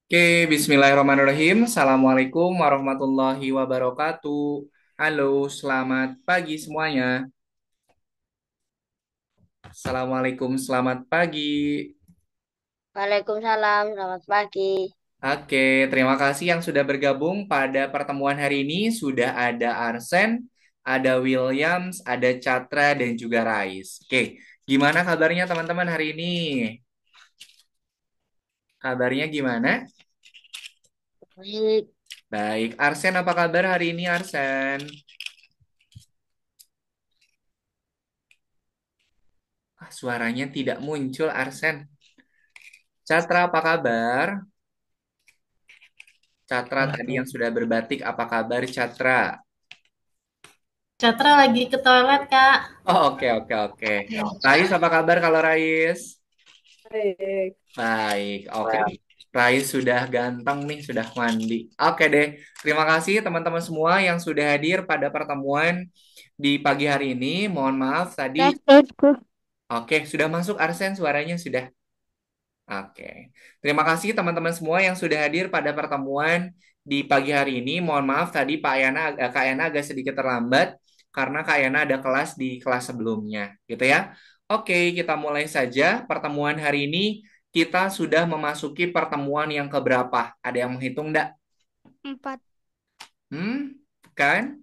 Oke, bismillahirrahmanirrahim. Assalamualaikum warahmatullahi wabarakatuh. Halo, selamat pagi semuanya. Assalamualaikum, selamat pagi. Waalaikumsalam, selamat pagi. Oke, terima kasih yang sudah bergabung pada pertemuan hari ini. Sudah ada Arsen, ada Williams, ada Catra, dan juga Rais. Oke, gimana kabarnya teman-teman hari ini? Kabarnya gimana? Baik, Baik, Arsen apa kabar hari ini Arsen? Suaranya tidak muncul Arsen. Catra apa kabar? Catra tadi yang sudah berbatik, apa kabar Catra? Catra lagi ke toilet, Kak. Oh, oke, oke, oke. Rais, apa kabar kalau Rais? baik. Baik, oke. Rais sudah ganteng nih, sudah mandi. Oke deh, terima kasih teman-teman semua yang sudah hadir pada pertemuan di pagi hari ini. Mohon maaf tadi. Tes, tes, tes. Oke, sudah masuk Arsen suaranya sudah. Oke, terima kasih teman-teman semua yang sudah hadir pada pertemuan di pagi hari ini. Mohon maaf tadi Kak Yana agak sedikit terlambat karena Kak Yana ada kelas di kelas sebelumnya, gitu ya. Oke, kita mulai saja pertemuan hari ini. Kita sudah memasuki pertemuan yang keberapa? Ada yang menghitung enggak? 4. Kan?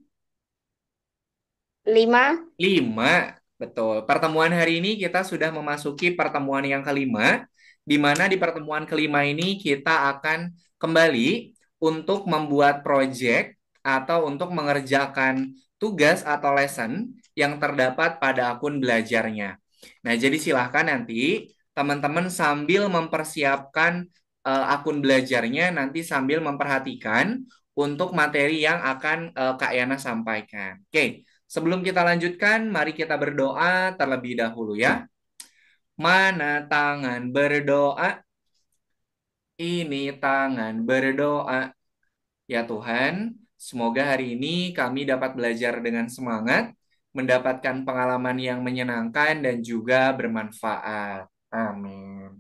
5. Lima, betul. Pertemuan hari ini kita sudah memasuki pertemuan yang kelima, di mana di pertemuan kelima ini kita akan kembali untuk membuat project atau untuk mengerjakan tugas atau lesson yang terdapat pada akun belajarnya. Nah, jadi silahkan nanti teman-teman sambil mempersiapkan akun belajarnya, nanti sambil memperhatikan untuk materi yang akan Kak Yana sampaikan. Oke. Sebelum kita lanjutkan, mari kita berdoa terlebih dahulu ya. Mana tangan berdoa? Ini tangan berdoa. Ya Tuhan, semoga hari ini kami dapat belajar dengan semangat, mendapatkan pengalaman yang menyenangkan dan juga bermanfaat. Amin.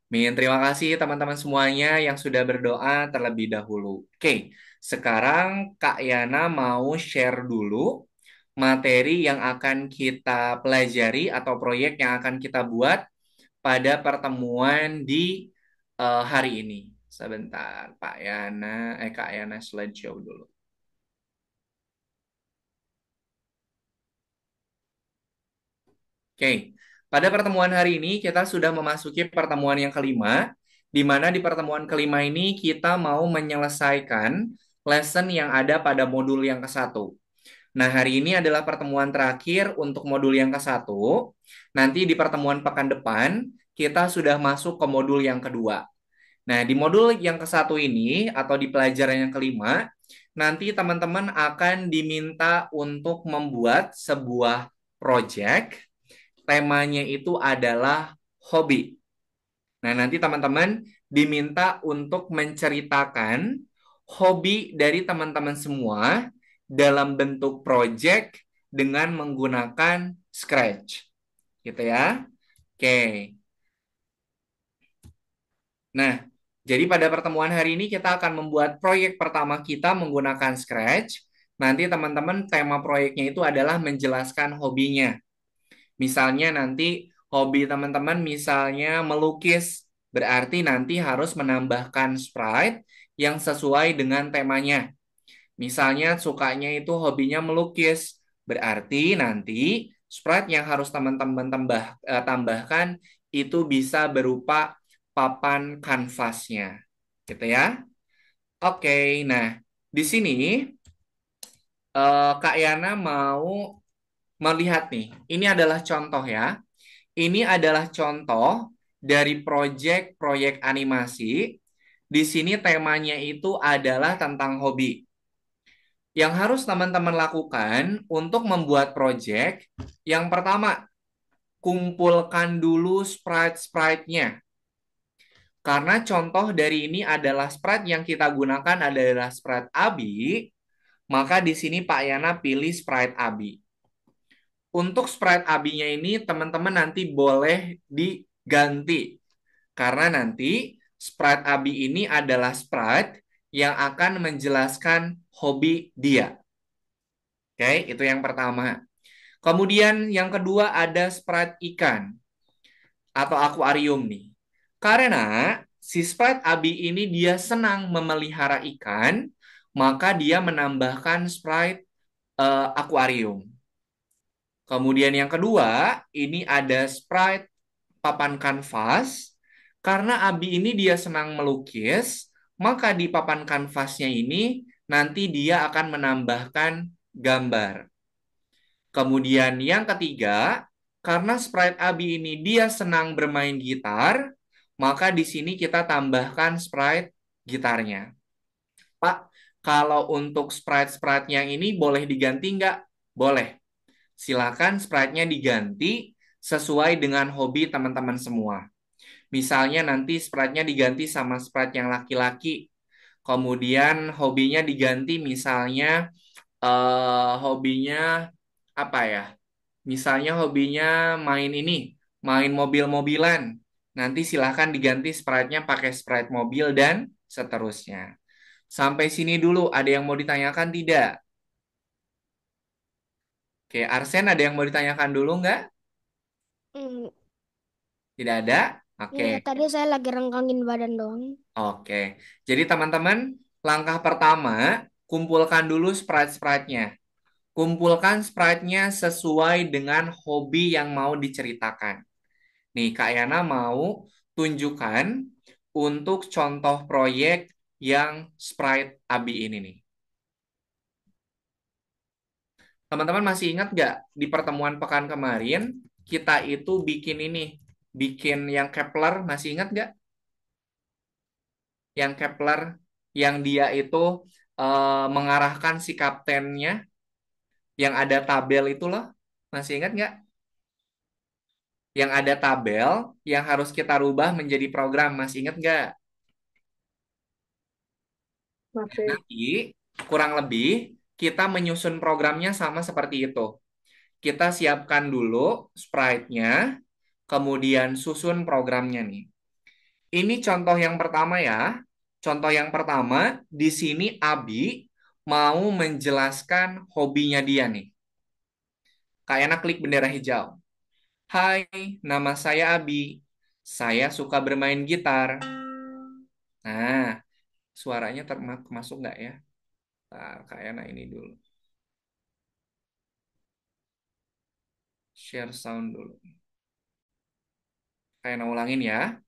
Min, terima kasih teman-teman semuanya yang sudah berdoa terlebih dahulu. Oke, sekarang Kak Yana mau share dulu materi yang akan kita pelajari atau proyek yang akan kita buat pada pertemuan di hari ini. Sebentar, Kak Yana slideshow dulu. Oke, pada pertemuan hari ini kita sudah memasuki pertemuan yang kelima, di mana di pertemuan kelima ini kita mau menyelesaikan lesson yang ada pada modul yang ke-1. Nah, hari ini adalah pertemuan terakhir untuk modul yang ke-1. Nanti di pertemuan pekan depan, kita sudah masuk ke modul yang kedua. Nah, di modul yang ke-1 ini, atau di pelajaran yang kelima, nanti teman-teman akan diminta untuk membuat sebuah project. Temanya itu adalah hobi. Nah, nanti teman-teman diminta untuk menceritakan hobi dari teman-teman semua dalam bentuk project dengan menggunakan Scratch. Gitu ya. Oke. Nah, jadi pada pertemuan hari ini kita akan membuat proyek pertama kita menggunakan Scratch. Nanti teman-teman tema proyeknya itu adalah menjelaskan hobinya. Misalnya nanti hobi teman-teman misalnya melukis, berarti nanti harus menambahkan sprite yang sesuai dengan temanya. Misalnya sukanya itu hobinya melukis, berarti nanti sprite yang harus teman-teman tambahkan itu bisa berupa papan kanvasnya. Gitu ya. Oke, nah di sini Kak Yana mau melihat nih. Ini adalah contoh ya. Ini adalah contoh dari proyek-proyek animasi. Di sini temanya itu adalah tentang hobi. Yang harus teman-teman lakukan untuk membuat proyek, yang pertama, kumpulkan dulu sprite-sprite-nya. Karena contoh dari ini adalah sprite yang kita gunakan adalah sprite Abi, maka di sini Pak Yana pilih sprite Abi. Untuk sprite Abi-nya ini teman-teman nanti boleh diganti. Karena nanti Sprite Abi ini adalah sprite yang akan menjelaskan hobi dia. Oke, itu yang pertama. Kemudian yang kedua ada sprite ikan atau akuarium nih. Karena si sprite Abi ini dia senang memelihara ikan, maka dia menambahkan sprite akuarium. Kemudian yang kedua, ini ada sprite papan kanvas. Karena Abi ini dia senang melukis, maka di papan kanvasnya ini nanti dia akan menambahkan gambar. Kemudian yang ketiga, karena sprite Abi ini dia senang bermain gitar, maka di sini kita tambahkan sprite gitarnya. Pak, kalau untuk sprite-sprite yang ini boleh diganti nggak? Boleh. Silakan sprite-nya diganti sesuai dengan hobi teman-teman semua. Misalnya nanti sprite-nya diganti sama sprite yang laki-laki. Kemudian hobinya diganti misalnya hobinya apa ya? Misalnya hobinya main ini, main mobil-mobilan. Nanti silahkan diganti sprite-nya pakai sprite mobil dan seterusnya. Sampai sini dulu, ada yang mau ditanyakan tidak? Oke, Arsen ada yang mau ditanyakan dulu nggak? Hmm, Tidak ada? Oke, ya, tadi saya lagi rengkangin badan doang. oke. Jadi teman-teman, langkah pertama, kumpulkan dulu sprite-sprite-nya. Kumpulkan sprite-nya sesuai dengan hobi yang mau diceritakan. Nih, Kak Yana mau tunjukkan untuk contoh proyek yang sprite Abi ini nih. Teman-teman masih ingat nggak di pertemuan pekan kemarin kita itu bikin ini, bikin yang Kepler, masih ingat nggak? Yang Kepler, yang dia itu mengarahkan si kaptennya, yang ada tabel itu loh, masih ingat nggak? Yang ada tabel yang harus kita rubah menjadi program, masih ingat nggak? Masih. Nanti kurang lebih kita menyusun programnya sama seperti itu. Kita siapkan dulu sprite-nya, kemudian susun programnya nih. Ini contoh yang pertama ya. Contoh yang pertama, di sini Abi mau menjelaskan hobinya dia nih. Kak Yana klik bendera hijau. Hai, nama saya Abi. Saya suka bermain gitar. Nah, suaranya termasuk nggak ya? Nah, Kak Yana ini dulu. Share sound dulu. Kak Yana ulangin ya.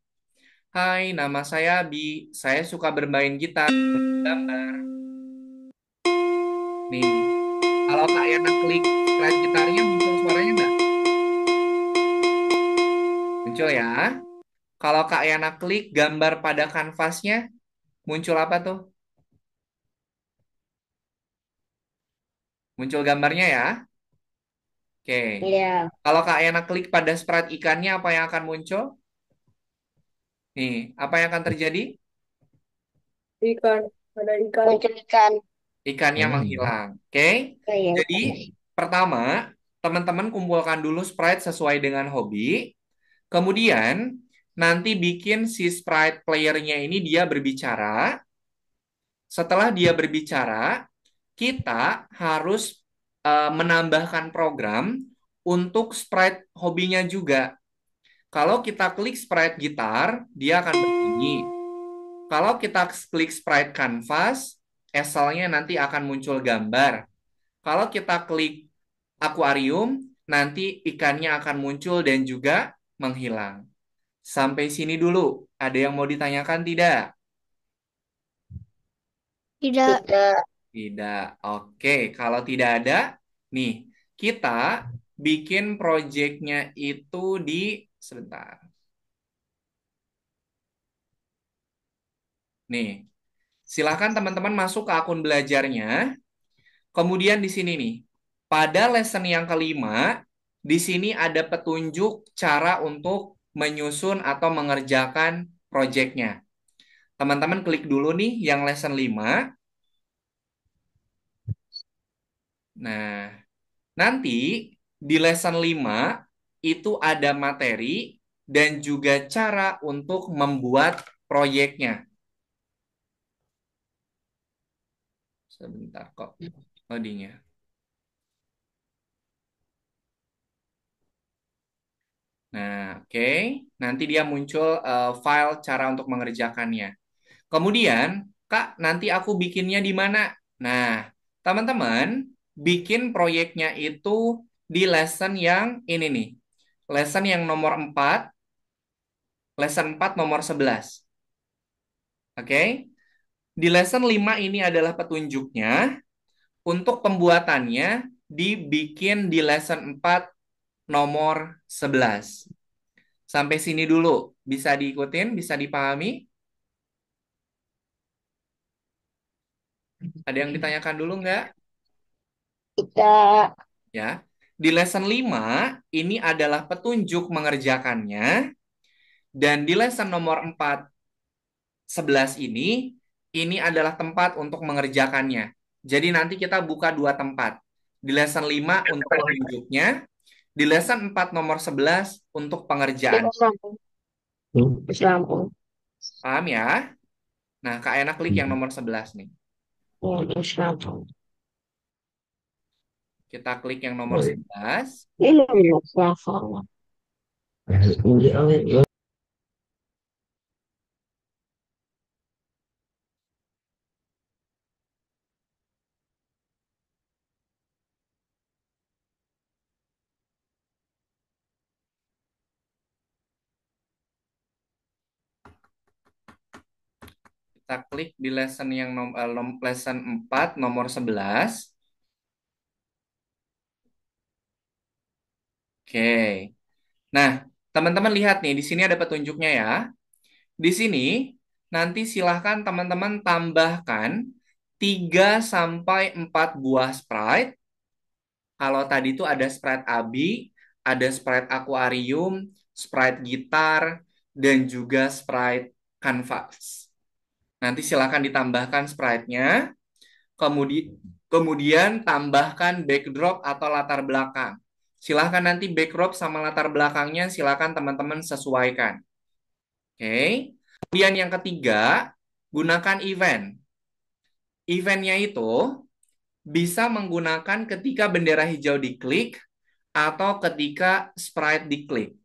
Hai, nama saya Abi. Saya suka bermain gitar. Gambar. Nih, kalau Kak Yana klik slide gitarnya muncul suaranya nggak? Muncul ya. Kalau Kak Yana klik gambar pada kanvasnya, muncul apa tuh? Muncul gambarnya ya. Oke. Iya. Kalau Kak Yana klik pada sprite ikannya, apa yang akan muncul? Nih, apa yang akan terjadi? Ikan. Ada ikan. Muncul ikan. Ikannya menghilang. Oke. Oh, iya. Jadi, pertama, teman-teman kumpulkan dulu sprite sesuai dengan hobi. Kemudian, nanti bikin si sprite playernya ini dia berbicara. Setelah dia berbicara, kita harus menambahkan program untuk sprite hobinya juga. Kalau kita klik sprite gitar, dia akan berbunyi. Kalau kita klik sprite canvas, eselnya nanti akan muncul gambar. Kalau kita klik akuarium, nanti ikannya akan muncul dan juga menghilang. Sampai sini dulu. Ada yang mau ditanyakan tidak? Tidak. Tidak. Tidak. Oke, kalau tidak ada, nih, kita bikin projectnya itu di sebentar. Nih, silakan teman-teman masuk ke akun belajarnya. Kemudian di sini nih, pada lesson yang kelima, di sini ada petunjuk cara untuk menyusun atau mengerjakan projectnya. Teman-teman klik dulu nih yang lesson 5. Nah, nanti di lesson 5 itu ada materi dan juga cara untuk membuat proyeknya. Sebentar kok loadingnya. Nah, oke. Nanti dia muncul file cara untuk mengerjakannya. Kemudian, Kak, nanti aku bikinnya di mana? Nah, teman-teman, bikin proyeknya itu di lesson yang ini nih. Lesson yang nomor 4, lesson 4 nomor 11. Oke? Di lesson 5 ini adalah petunjuknya. Untuk pembuatannya dibikin di lesson 4 nomor 11. Sampai sini dulu. Bisa diikutin? Bisa dipahami? Ada yang ditanyakan dulu nggak? Tidak. Ya. Di lesson 5 ini adalah petunjuk mengerjakannya. Dan di lesson nomor 4 11 ini adalah tempat untuk mengerjakannya. Jadi nanti kita buka dua tempat. Di lesson 5 untuk petunjuknya, di lesson 4 nomor 11 untuk pengerjaan. Sambung. Paham ya? Nah, Kak Ena klik yang nomor 11 nih. Sambung. Kita klik yang nomor 11. Ini sambung. Kita klik di lesson yang lesson 4 nomor 11. Oke. Nah, teman-teman lihat nih, di sini ada petunjuknya ya. Di sini nanti silahkan teman-teman tambahkan 3 sampai 4 buah sprite. Kalau tadi itu ada sprite Abi, ada sprite akuarium, sprite gitar, dan juga sprite canvas. Nanti silahkan ditambahkan sprite-nya. Kemudian tambahkan backdrop atau latar belakang. Silahkan nanti backdrop sama latar belakangnya silahkan teman-teman sesuaikan. Oke. Kemudian yang ketiga, gunakan event. Eventnya itu bisa menggunakan ketika bendera hijau diklik atau ketika sprite diklik.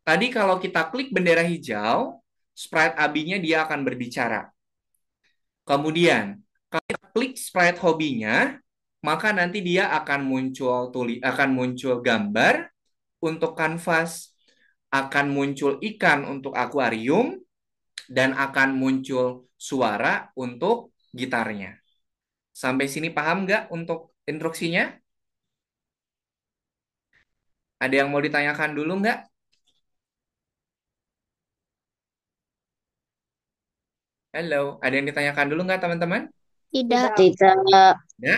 Tadi kalau kita klik bendera hijau, sprite abinya dia akan berbicara. Kemudian, kalau kita klik sprite hobinya, maka nanti dia akan muncul gambar untuk kanvas, akan muncul ikan untuk akuarium, dan akan muncul suara untuk gitarnya. Sampai sini paham nggak untuk instruksinya? Ada yang mau ditanyakan dulu nggak? Halo, ada yang ditanyakan dulu nggak teman-teman? Tidak. Tidak. Ya.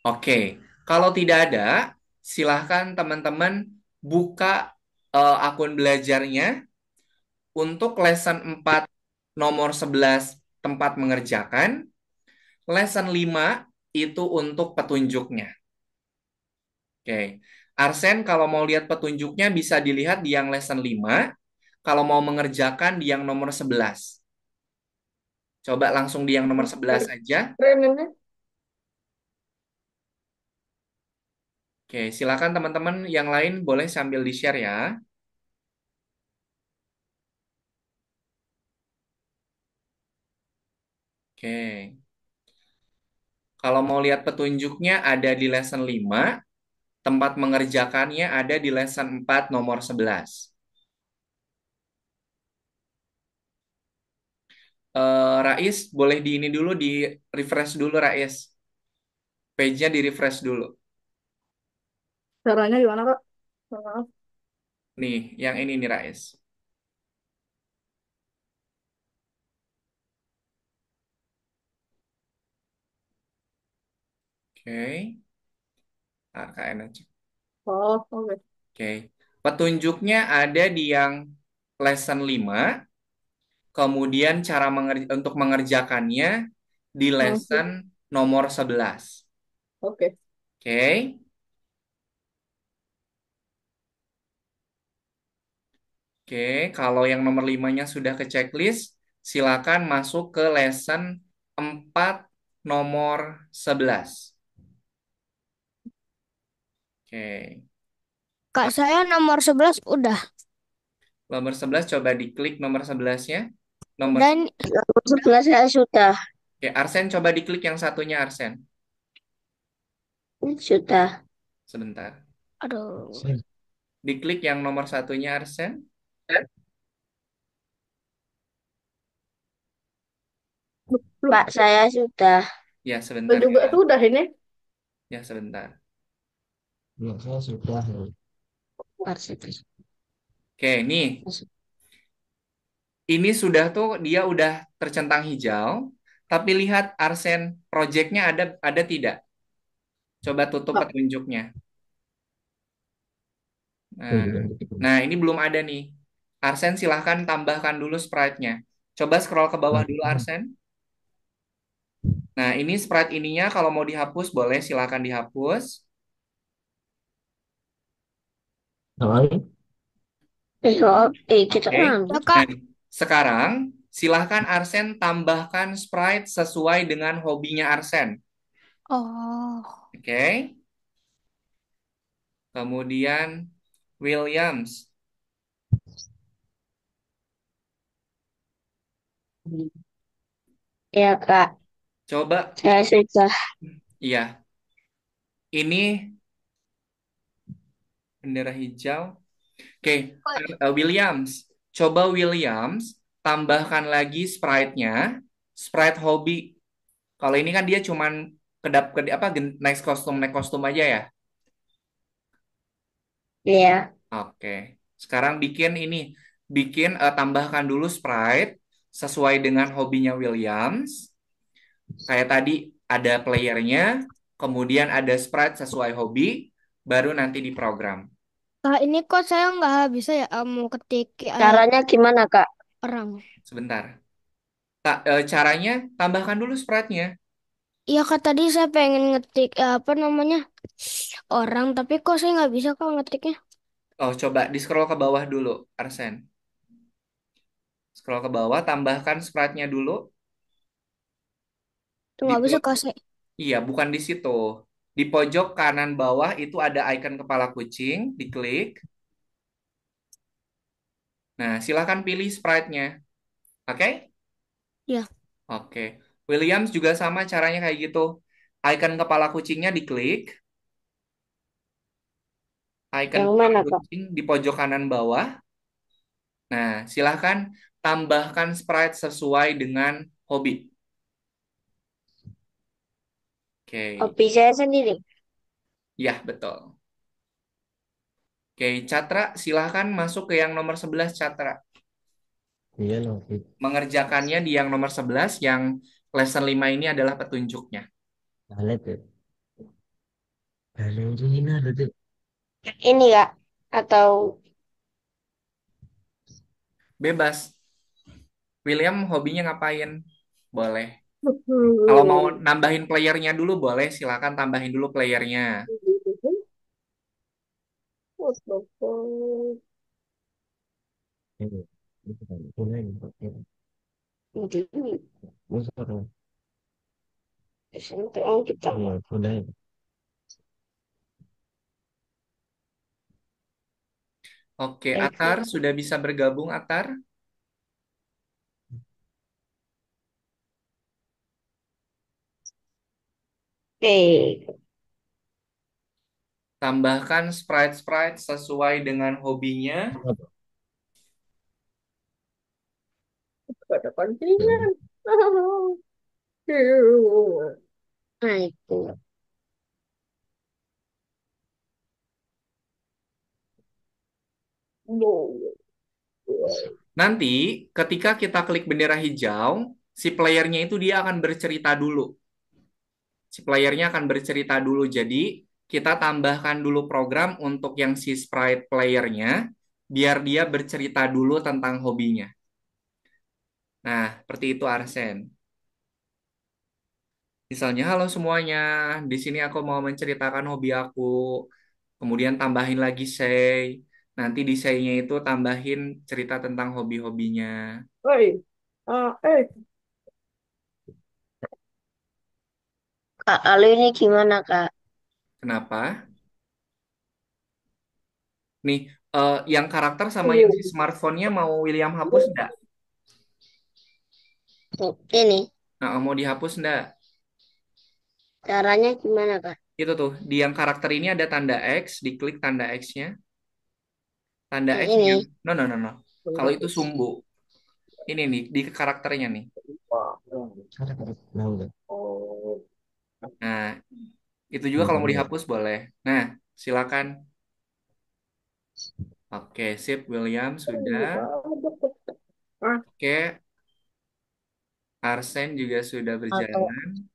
Oke, kalau tidak ada, silahkan teman-teman buka akun belajarnya untuk lesson 4 nomor 11 tempat mengerjakan, lesson 5 itu untuk petunjuknya. Oke, Arsen kalau mau lihat petunjuknya bisa dilihat di yang lesson 5, kalau mau mengerjakan di yang nomor 11. Coba langsung di yang nomor 11 aja. Oke, silakan teman-teman yang lain boleh sambil di-share ya. Oke. Kalau mau lihat petunjuknya ada di lesson 5, tempat mengerjakannya ada di lesson 4 nomor 11. Rais, boleh di ini dulu, di refresh dulu Rais. Page-nya di refresh dulu. Caranya gimana, Kak? Maaf. Nih, yang ini nih Rais. Oke. Ah, KN aja. Oh, oke. Oke. Petunjuknya ada di yang lesson 5, kemudian untuk mengerjakannya di lesson nomor 11. Oke. Oke. Oke, kalau yang nomor 5-nya sudah ke checklist, silakan masuk ke lesson 4 nomor 11. Oke. Kak saya nomor 11 udah. Nomor 11 coba diklik nomor 11-nya. Nomor Dan nomor 11 saya sudah. Oke, Arsen coba diklik yang satunya Arsen. Sudah. Sebentar. Aduh. Diklik yang nomor satunya Arsen. Pak, saya sudah. Ya, Saya sebentar juga ya. sudah ini. Ya, sebentar. Ya, saya sudah. Varsity. Oke, ini sudah tuh dia udah tercentang hijau. Tapi lihat Arsen projectnya ada tidak? Coba tutup Pak, petunjuknya. Nah, nah, ini belum ada nih. Arsen silahkan tambahkan dulu sprite-nya. Coba scroll ke bawah dulu Arsen. Nah, ini sprite ininya kalau mau dihapus boleh silahkan dihapus. kita Oke. kan. Ya, Kak. Nah, sekarang silahkan Arsen tambahkan sprite sesuai dengan hobinya Arsen. Oh. Oke. Kemudian Williams. Ya, Kak. Coba, Saya sudah. iya. Ini bendera hijau. Oke, Williams. Coba Williams tambahkan lagi sprite-nya, sprite hobi. Kalau ini kan dia cuman next kostum aja ya. Iya. Oke. Sekarang bikin tambahkan dulu sprite sesuai dengan hobinya Williams. Kayak tadi ada playernya, kemudian ada sprite sesuai hobi, baru nanti diprogram. Kak, ini kok saya nggak bisa ya mau ketik caranya gimana, Kak? Orang. Sebentar. Caranya tambahkan dulu sprite-nya. Iya, Kak, tadi saya pengen ngetik apa namanya orang, tapi kok saya nggak bisa kok ngetiknya. Oh, coba di scroll ke bawah dulu, Arsen. Scroll ke bawah, tambahkan sprite-nya dulu. Tuh Di nggak bisa kak saya. Iya, bukan di situ. Di pojok kanan bawah itu ada icon kepala kucing, diklik. Nah, silakan pilih sprite-nya. Oke? Ya. Oke. Williams juga sama caranya kayak gitu. Icon kepala kucingnya diklik. Icon Yang kepala mana, Kak? kucing di pojok kanan bawah. Nah, silahkan tambahkan sprite sesuai dengan hobi. Oke. Kopi saya sendiri. Ya, betul. Oke, Catra, silahkan masuk ke yang nomor 11, Catra. Iya, no. Mengerjakannya di yang nomor 11, yang lesson 5 ini adalah petunjuknya. Balet ya. Valentina itu. Ini Kak, atau Bebas. William hobinya ngapain? Boleh. Kalau mau nambahin playernya dulu, boleh. Silakan tambahin dulu playernya. Ini. Ini kan punya ini. Musuh kan. kita. Iya, punya. Oke, Atar, sudah bisa bergabung, Atar? Oke. Tambahkan sprite-sprite sesuai dengan hobinya. Ada kontingan. Nah, itu. Nanti, ketika kita klik bendera hijau, si playernya itu dia akan bercerita dulu. Si playernya akan bercerita dulu. Jadi, kita tambahkan dulu program untuk yang si sprite playernya, biar dia bercerita dulu tentang hobinya. Nah, seperti itu Arsen. Misalnya, halo semuanya, di sini aku mau menceritakan hobi aku. Kemudian tambahin lagi say. Nanti di say-nya itu tambahin cerita tentang hobi-hobinya. Oi. Kak, lalu ini gimana, Kak? Kenapa? Nih, yang karakter sama yang si smartphone-nya mau William hapus enggak? Ini, Nah, mau dihapus enggak? caranya gimana, Kak? Itu tuh, di yang karakter ini ada tanda X, diklik tanda X-nya. Tanda Yang X ini. yang, no, no, no, no. Kalau itu sumbu. Ini nih, di karakternya nih. Ada pada tahu nggak? Nah, itu juga Belum kalau mau pernah ya. dihapus boleh. Nah, silakan. Oke, sip, William, sudah. Oke, Arsen juga sudah Atau berjalan.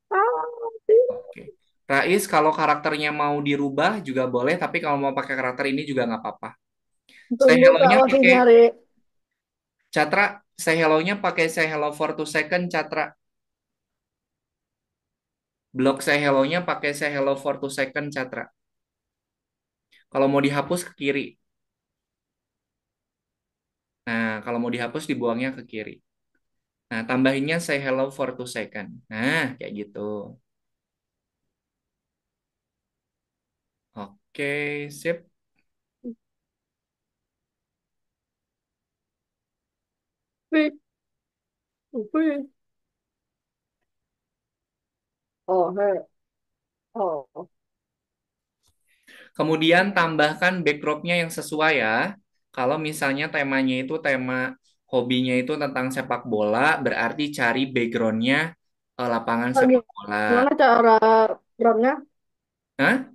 Tahu. Oke. Rais, kalau karakternya mau dirubah juga boleh, tapi kalau mau pakai karakter ini juga nggak apa-apa. Say tunggu, Kak, hello-nya masih pakai nyari. Catra. Say hello-nya pakai say hello for 2 second, Catra. Blok say hello-nya pakai say hello for 2 second, Catra. Kalau mau dihapus ke kiri. Nah, kalau mau dihapus dibuangnya ke kiri. Nah, tambahinnya say hello for 2 second. Nah, kayak gitu. Oke, sip. Oh, hey. Oh. Kemudian tambahkan backdropnya yang sesuai ya. Kalau misalnya temanya itu tema hobinya itu tentang sepak bola, berarti cari backgroundnya lapangan Kak, sepak bola. gimana cara backgroundnya? Hah?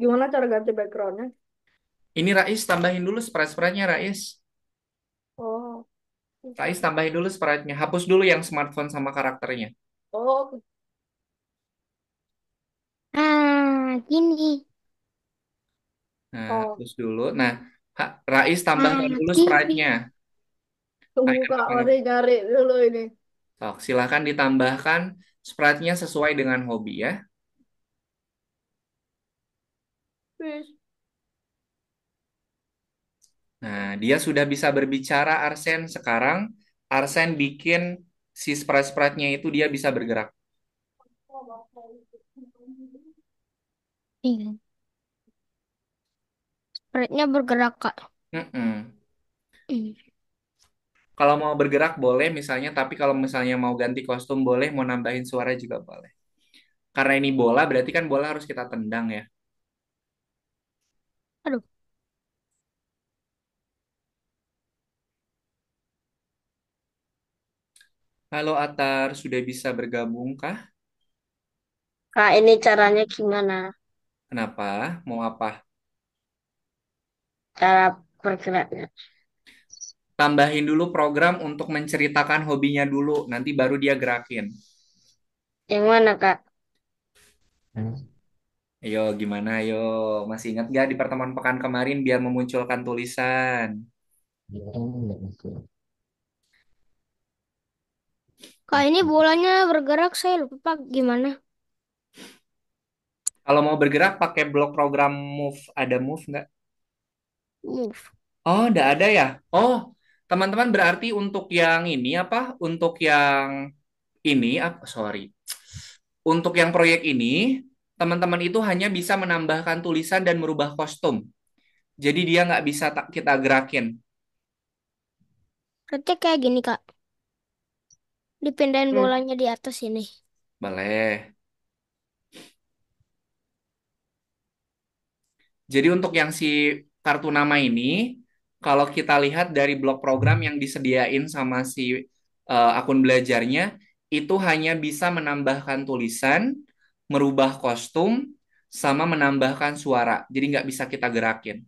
Gimana cara ganti backgroundnya? Ini Rais tambahin dulu sprite-sprite-nya Rais. Oh, Rais tambahin dulu sprite-nya. Hapus dulu yang smartphone sama karakternya. oh, Ah, gini. Nah, oh. hapus dulu. Nah, Rais tambahkan Ah, dulu gini. sprite-nya. Tunggu, Ayo, Kak, ayo. masih nyari dulu ini. Sok, silahkan ditambahkan sprite-nya sesuai dengan hobi ya. Fish. Nah, dia sudah bisa berbicara Arsen. Sekarang Arsen bikin si sprite-sprite-nya itu dia bisa bergerak. Iya. Perutnya bergerak, Kak. Mm-mm. Hmm. Kalau mau bergerak boleh misalnya, tapi kalau misalnya mau ganti kostum boleh, mau nambahin suara juga boleh. Karena ini bola, berarti kan bola harus kita tendang ya. Aduh. Halo Atar, sudah bisa bergabung kah? Kak, ini caranya gimana? Kenapa? Mau apa? Cara bergeraknya. Tambahin dulu program untuk menceritakan hobinya dulu, nanti baru dia gerakin. Yang mana, Kak? Nah, Ayo, gimana? Ayo, masih ingat gak di pertemuan pekan kemarin biar memunculkan tulisan? dia orang nggak masuk. Kak, ini bolanya bergerak, saya lupa Pak, gimana? Kalau mau bergerak pakai blok program move, ada move nggak? Move. Oh, nggak ada ya? Oh, teman-teman berarti untuk yang ini apa? Untuk yang ini apa? Sorry. Untuk yang proyek ini, teman-teman itu hanya bisa menambahkan tulisan dan merubah kostum. Jadi dia nggak bisa kita gerakin. Berarti kayak gini, Kak. Dipindahin Hmm. bolanya di atas ini. Boleh. Jadi untuk yang si kartu nama ini, kalau kita lihat dari blok program yang disediain sama si akun belajarnya, itu hanya bisa menambahkan tulisan, merubah kostum, sama menambahkan suara. Jadi nggak bisa kita gerakin.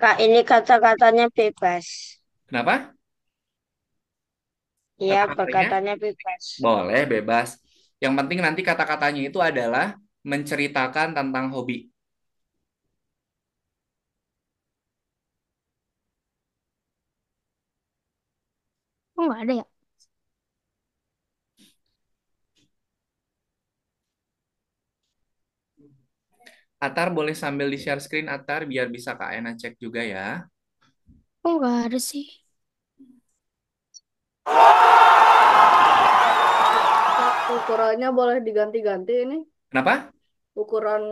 Kak, ini kata-katanya bebas. Kenapa? Iya, Kata-katanya perkataannya bebas. boleh, bebas. Yang penting nanti kata-katanya itu adalah menceritakan tentang hobi. Oh, nggak ada ya? Atar boleh sambil di share screen Atar biar bisa Kak Ena cek juga ya. Oh, nggak ada sih. Kak, ukurannya boleh diganti-ganti ini. Kenapa? Ukuran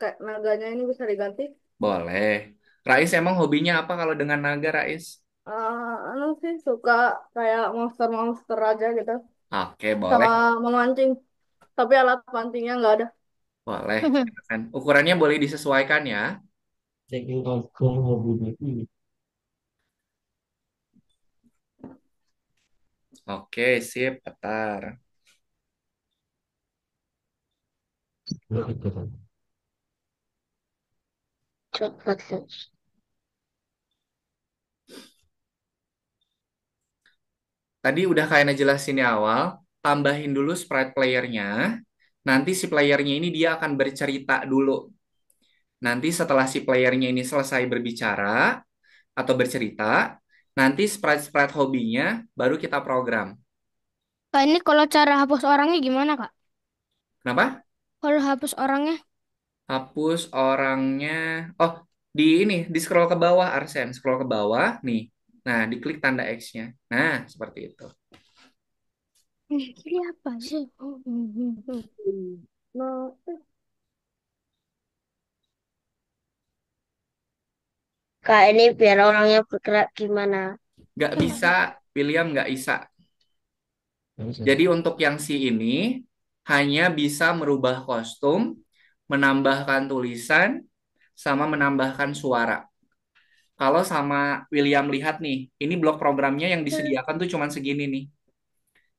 kayak naganya ini bisa diganti. Boleh. Rais emang hobinya apa kalau dengan naga Rais? Anu sih suka kayak monster-monster aja gitu. Oke, boleh. Sama memancing. Tapi alat pancingnya nggak ada. Boleh. Silakan. Ukurannya boleh disesuaikan ya. Checking outcome hobinya ini. Oke, sip, Atar. Begitu kan. Coba tuh. Tadi udah kayaknya jelasin di awal, tambahin dulu sprite playernya. Nanti si playernya ini dia akan bercerita dulu. Nanti setelah si playernya ini selesai berbicara atau bercerita, nanti sprite-sprite hobinya baru kita program. Kak, ini kalau cara hapus orangnya gimana, Kak? Kenapa? Kalau hapus orangnya, Hapus orangnya. Oh, di ini, di scroll ke bawah, Arsen. Scroll ke bawah, nih. Nah, diklik tanda X-nya. Nah, seperti itu. ini apa sih? Nah, Kak, ini biar orangnya bergerak gimana? Nggak bisa, William nggak bisa. Bisa. Jadi untuk yang si ini hanya bisa merubah kostum, menambahkan tulisan, sama menambahkan suara. Kalau sama William lihat nih, ini blok programnya yang disediakan tuh cuman segini nih.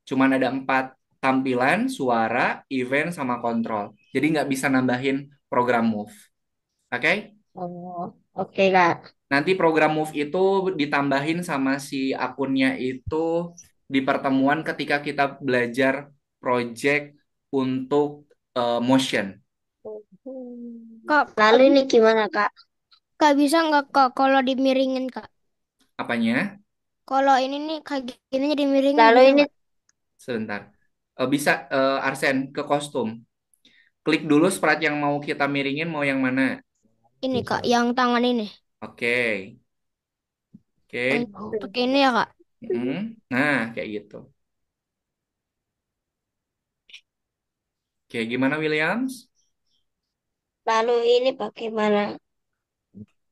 Cuman ada 4 tampilan, suara, event, sama kontrol. Jadi nggak bisa nambahin program move. Oke? Oh, oke Kak. Nanti program move itu ditambahin sama si akunnya itu di pertemuan ketika kita belajar project untuk motion. Kak, Lalu ini gimana Kak? Kak bisa nggak, Kak, kalau dimiringin, Kak? Apanya? Kalau ini nih kayak gini dimiringin Lalu bisa ini nggak? Sebentar. Bisa Arsen ke kostum. Klik dulu sprite yang mau kita miringin mau yang mana? Ini, Kak, Bisa. yang tangan ini. Oke. Yang Oke. pakai ini ya, Kak? Mm. Nah, kayak gitu. Oke, gimana Williams? lalu ini bagaimana?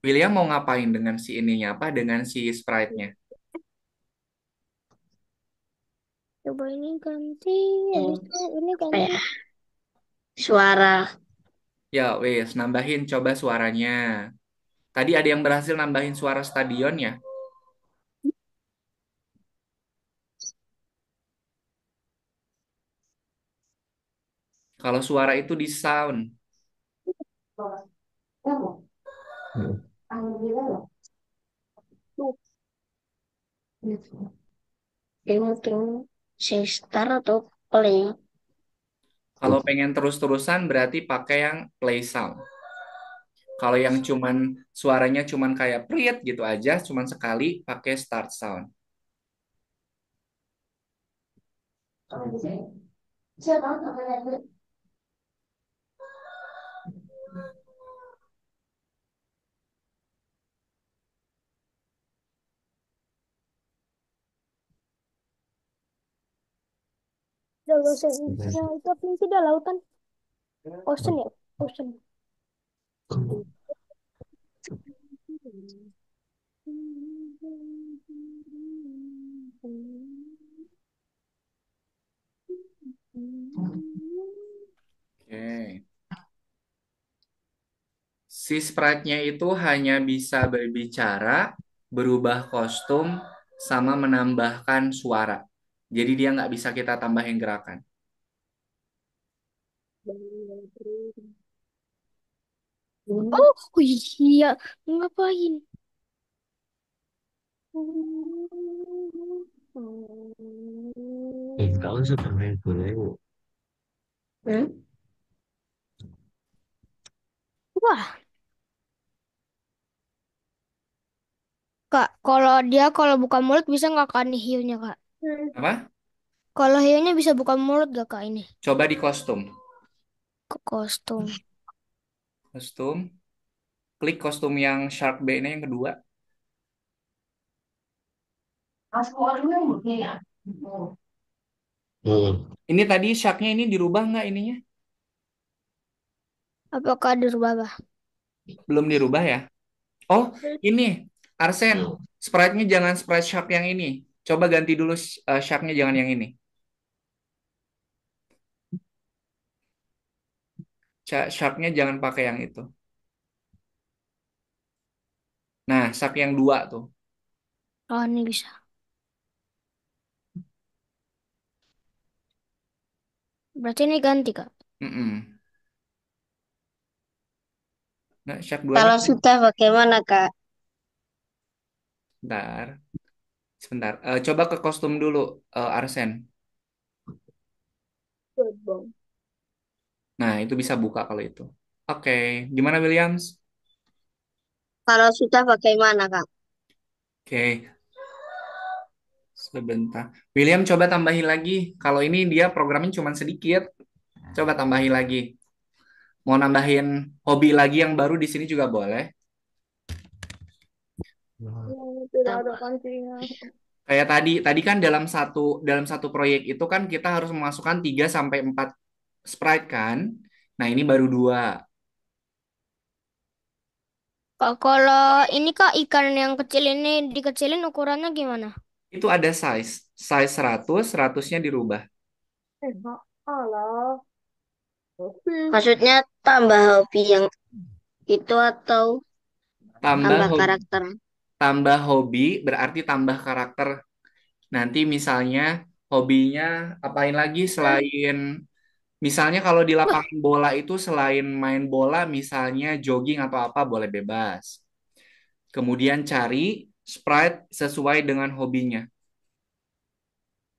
William mau ngapain dengan si ininya apa? Dengan si sprite-nya? Coba ini ganti, habis Hmm, itu ini apa ganti. ya? Suara. Ya, wes, nambahin coba suaranya. Tadi ada yang berhasil nambahin suara stadion ya? Kalau suara itu di sound. Hmm. Ini mungkin start atau play. Kalau pengen terus-terusan berarti pakai yang play sound. Kalau yang cuman suaranya cuman kayak priet gitu aja, cuman sekali pakai start sound. Udah bahasa Bisa. Inggrisnya itu apa sih, dah lautan? Ocean ya? Ocean. Oke. Si sprite-nya itu hanya bisa berbicara, berubah kostum, sama menambahkan suara. Jadi dia nggak bisa kita tambahin gerakan. Oh, iya. Ngapain? Kau sudah main bola yuk. Hmm? Wah, Kak, kalau buka mulut bisa nggak, Kak, nih hiunya, Kak? Apa? Kalau hiunya bisa buka mulut gak, Kak, ini? Coba di kostum. Ke kostum. Kostum. Klik kostum yang Shark B-nya yang kedua. Hmm. Ini tadi Shark-nya ini dirubah nggak ininya? Apakah dirubah, Bah? Belum dirubah ya? Oh, ini Arsen. Sprite-nya jangan sprite Shark yang ini. Coba ganti dulu Shark-nya jangan yang ini. Shark-nya jangan pakai yang itu. Nah, Shark yang dua tuh. Oh, ini bisa. Berarti ini ganti, Kak. Mm-mm. Nah, Shark 2-nya Kalau sudah bagaimana, Kak? bentar. Sebentar. Coba ke kostum dulu, Arsen. Good, Bang. Nah, itu bisa buka kalau itu. Oke, gimana Williams? Kalau sudah bagaimana, Kak? Oke, sebentar. William coba tambahin lagi. Kalau ini dia programnya cuma sedikit. Coba tambahin lagi. Mau nambahin hobi lagi yang baru di sini juga boleh. Tidak ada kancingnya. Kayak tadi kan dalam satu proyek itu kan kita harus memasukkan 3 sampai 4 sprite kan. Nah, ini baru 2. Kak, kalau ini Kak ikan yang kecil ini dikecilin ukurannya gimana? Itu ada size 100, 100-nya dirubah. Alah. Tapi, Maksudnya tambah hobi yang itu atau Tambah tambah hobi, karakter? tambah hobi berarti tambah karakter. Nanti misalnya hobinya apain lagi selain misalnya kalau di Wah, lapangan bola itu selain main bola misalnya jogging atau apa boleh bebas. Kemudian cari sprite sesuai dengan hobinya.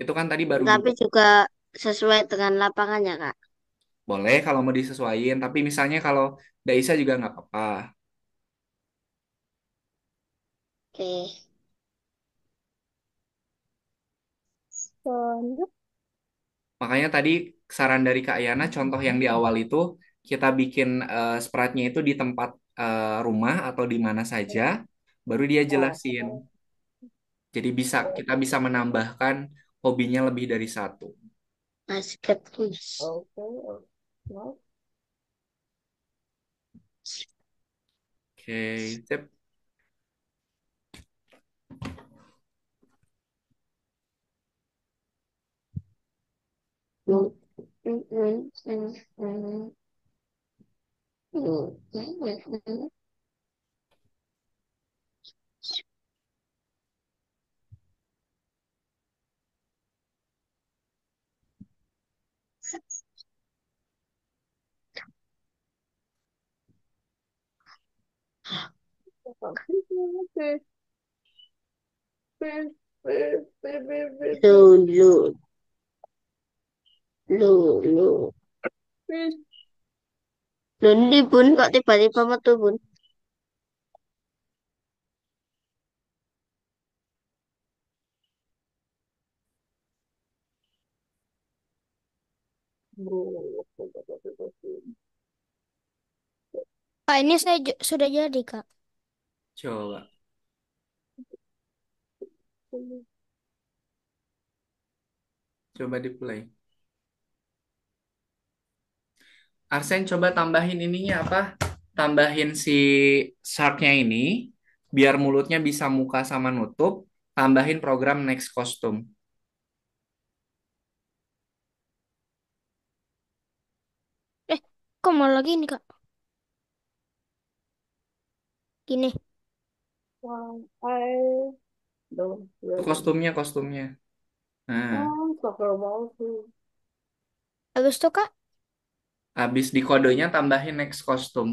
Itu kan tadi baru Tapi 2. juga sesuai dengan lapangannya, Kak. Boleh kalau mau disesuaikan, tapi misalnya kalau nggak bisa juga nggak apa-apa. Oke. soalnya, Makanya tadi saran dari Kak Yana, contoh yang di awal itu kita bikin sprite-nya itu di tempat rumah atau di mana saja, baru dia jelasin. oh, Jadi kita bisa menambahkan hobinya lebih dari satu. Basket. oke, oke. Oke, sip. Oke. Pip, pip, pip, pip, pip, pip, Lulu, lulu. pip. Lundi bun, kok tiba-tiba metu bun? Bro. Kak ini saya sudah jadi Kak. Coba, coba di play. Arsen coba tambahin ininya apa? Tambahin si shark-nya ini, biar mulutnya bisa muka sama nutup. Tambahin program next costume. Eh, kok malah gini Kak? Gini. I don't Itu really. kostumnya. Nah, Soccer ball sih. Habis itu Kak, habis di kodenya tambahin next costume.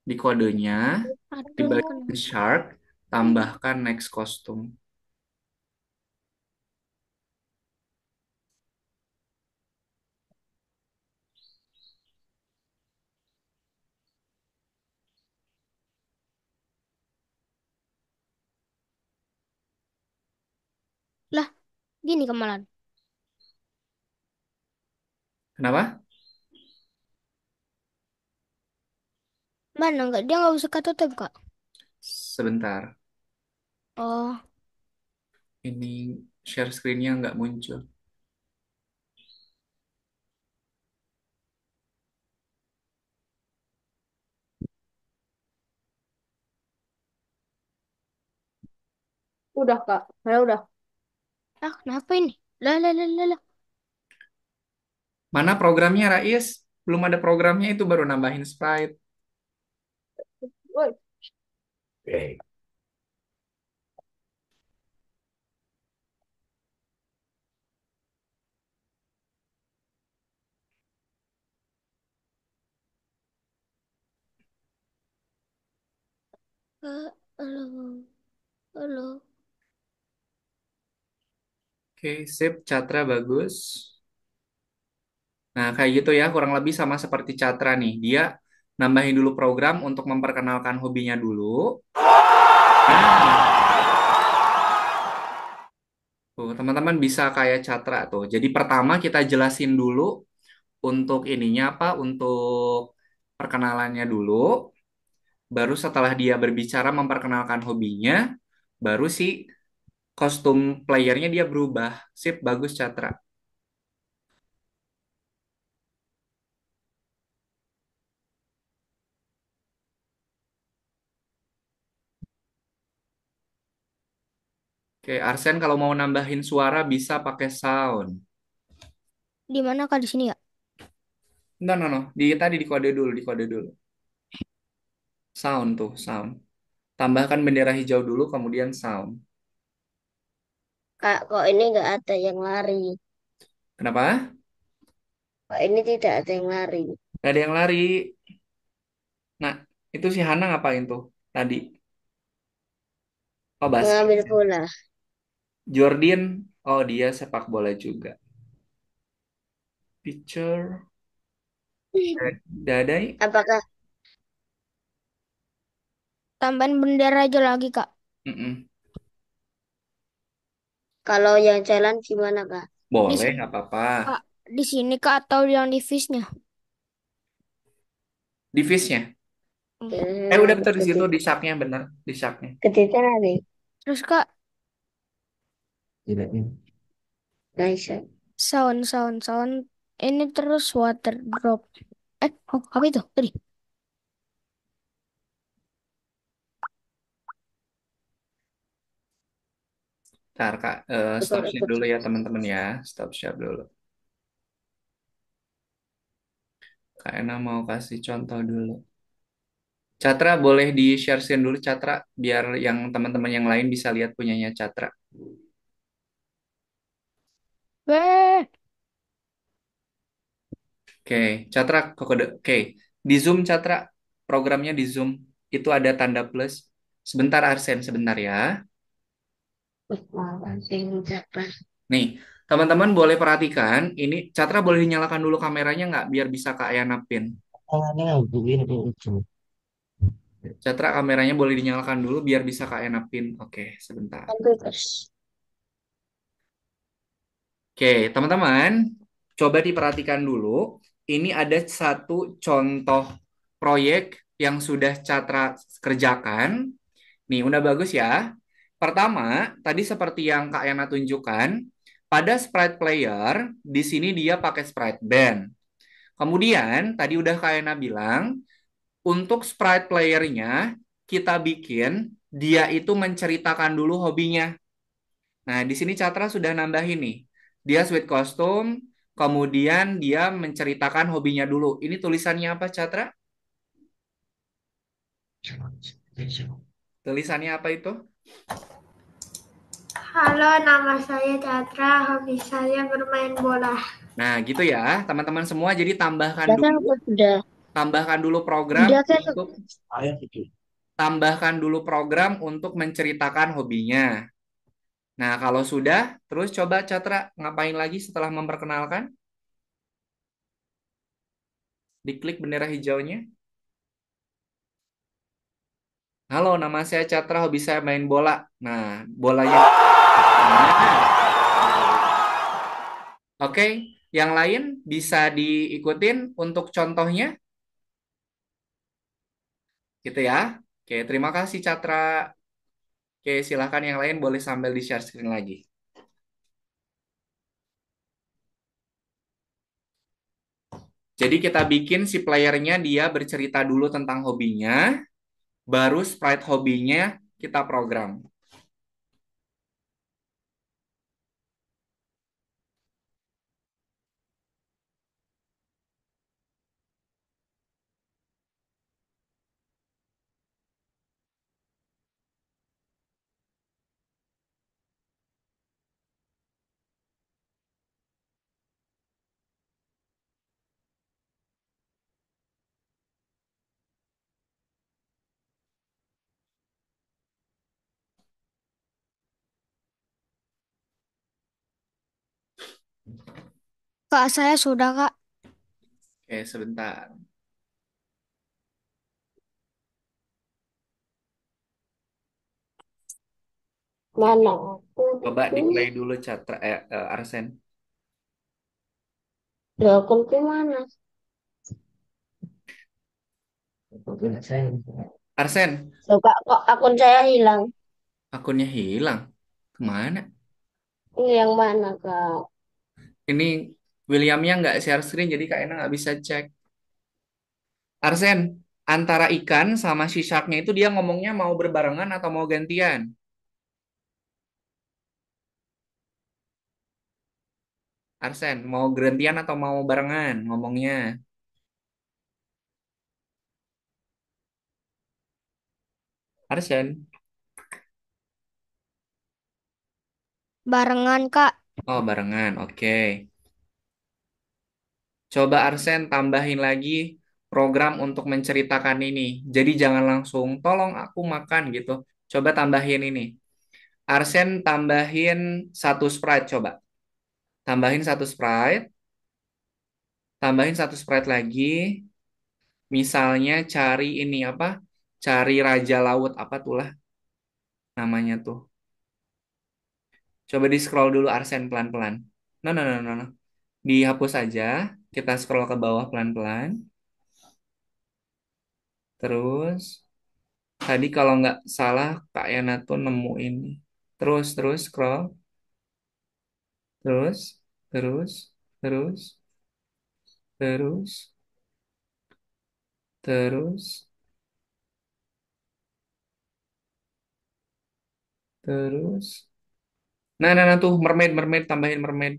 Di kodenya, di aduh bagian kenapa? shark, tambahkan next costume. Lah, gini kemalan. Kenapa? Mana nggak? Dia nggak bisa ketutup, Kak. Sebentar. Oh, Ini share screen-nya nggak muncul. Udah, Kak. Saya udah. kenapa ini? Lah, lah, lah, lah, lah. Mana programnya, Rais? Belum ada programnya, itu baru nambahin sprite. Woi. Oke. Halo, halo. Oke, sip. Catra bagus. Nah, kayak gitu ya, kurang lebih sama seperti Catra nih. Dia nambahin dulu program untuk memperkenalkan hobinya dulu. Nah, tuh, teman-teman bisa kayak Catra tuh. Jadi pertama kita jelasin dulu untuk ininya apa, untuk perkenalannya dulu. Baru setelah dia berbicara memperkenalkan hobinya, baru si kostum playernya dia berubah. Sip, bagus Catra. Oke, Arsen kalau mau nambahin suara bisa pakai sound. Di mana, Kak? Di sini ya? No, no, no. Tadi dikode dulu, dikode dulu. Sound tuh, sound. Tambahkan bendera hijau dulu, kemudian sound. Kak, kok ini nggak ada yang lari? Kenapa? Kok ini tidak ada yang lari? Gak ada yang lari. Nah, itu si Hana ngapain tuh tadi? Oh, basket. Mengambil bola. Jordan, oh dia sepak bola juga. Pitcher, Dadai. Apakah Tambahin bendera aja lagi, Kak. Mm-mm. kalau yang jalan gimana, Kak? Di Boleh, sini, nggak apa-apa. Kak. Di sini, Kak, atau yang di fishnya? Divisnya. Udah betul di situ, Ketit, di saknya bener, di saknya. ketitnya lari. Terus, Kak, Tidak ini. Nice. sound. Ini terus water drop. Apa itu tadi? Ntar, Kak, stop share Ikut-ikut. dulu ya teman-teman ya. Stop share dulu. Kak Ena mau kasih contoh dulu. Catra boleh di-share screen dulu, Catra, biar yang teman-teman yang lain bisa lihat punyanya Catra. Weh, Oke, Catra ke kode. Oke, di Zoom Catra, programnya di Zoom itu ada tanda plus. Sebentar Arsen, sebentar ya. Sing siapa? Nih, teman-teman boleh perhatikan, ini Catra boleh dinyalakan dulu kameranya nggak biar bisa Kak Ayana pin. Tangannya ngabuin ke ujung. Catra kameranya boleh dinyalakan dulu biar bisa Kak Ayana pin. Oke, sebentar. Computers. Oke, teman-teman, coba diperhatikan dulu. Ini ada satu contoh proyek yang sudah Catra kerjakan. Nih, udah bagus ya. Pertama, tadi seperti yang Kak Yana tunjukkan, pada sprite player, di sini dia pakai sprite band. Kemudian, tadi udah Kak Yana bilang, untuk sprite playernya, kita bikin dia itu menceritakan dulu hobinya. Nah, di sini Catra sudah nambahin nih. Dia sweet costume, kemudian dia menceritakan hobinya dulu. Ini tulisannya apa, Catra? Tulisannya apa itu? Halo, nama saya Catra. Hobi saya bermain bola. Nah, gitu ya, teman-teman semua. Jadi Udah kan aku sudah. tambahkan dulu program Udah kan untuk Ayo gitu. tambahkan dulu program untuk menceritakan hobinya. Nah, kalau sudah, terus coba Catra ngapain lagi setelah memperkenalkan? Diklik bendera hijaunya. Halo, nama saya Catra, hobi saya main bola. Nah, bolanya. Nah, oke, yang lain bisa diikutin untuk contohnya. Gitu ya. Oke, terima kasih Catra. Oke, silahkan yang lain boleh sambil di-share screen lagi. Jadi kita bikin si playernya dia bercerita dulu tentang hobinya, baru sprite hobinya kita program. Kak, saya sudah, Kak. Oke, sebentar. Mana aku Coba itu? di-play dulu Catra, Arsen. Loh, akunku mana? Oke, saya. Arsen, Coba kok akun saya hilang. akunnya hilang. Kemana? Ini yang mana, Kak? Ini Williamnya nggak share screen, jadi Kak Ena nggak bisa cek. Arsen, antara ikan sama si sharknya itu dia ngomongnya mau berbarengan atau mau gantian? Arsen, mau gantian atau mau barengan ngomongnya? Arsen, Barengan, Kak. oh barengan, oke. Coba Arsen tambahin lagi program untuk menceritakan ini. Jadi jangan langsung tolong aku makan gitu. Coba tambahin ini. Arsen tambahin satu sprite coba. Tambahin satu sprite, tambahin satu sprite lagi. Misalnya cari ini apa? Cari Raja Laut apa tuh lah namanya tuh. Coba di scroll dulu Arsen pelan-pelan. No, no, no, no, no. Dihapus aja. Kita scroll ke bawah pelan-pelan. Terus tadi kalau nggak salah Kak Yana tuh nemu ini. Terus scroll. Terus, terus, terus, terus, terus, terus. Nah, tuh mermaid, mermaid, tambahin mermaid.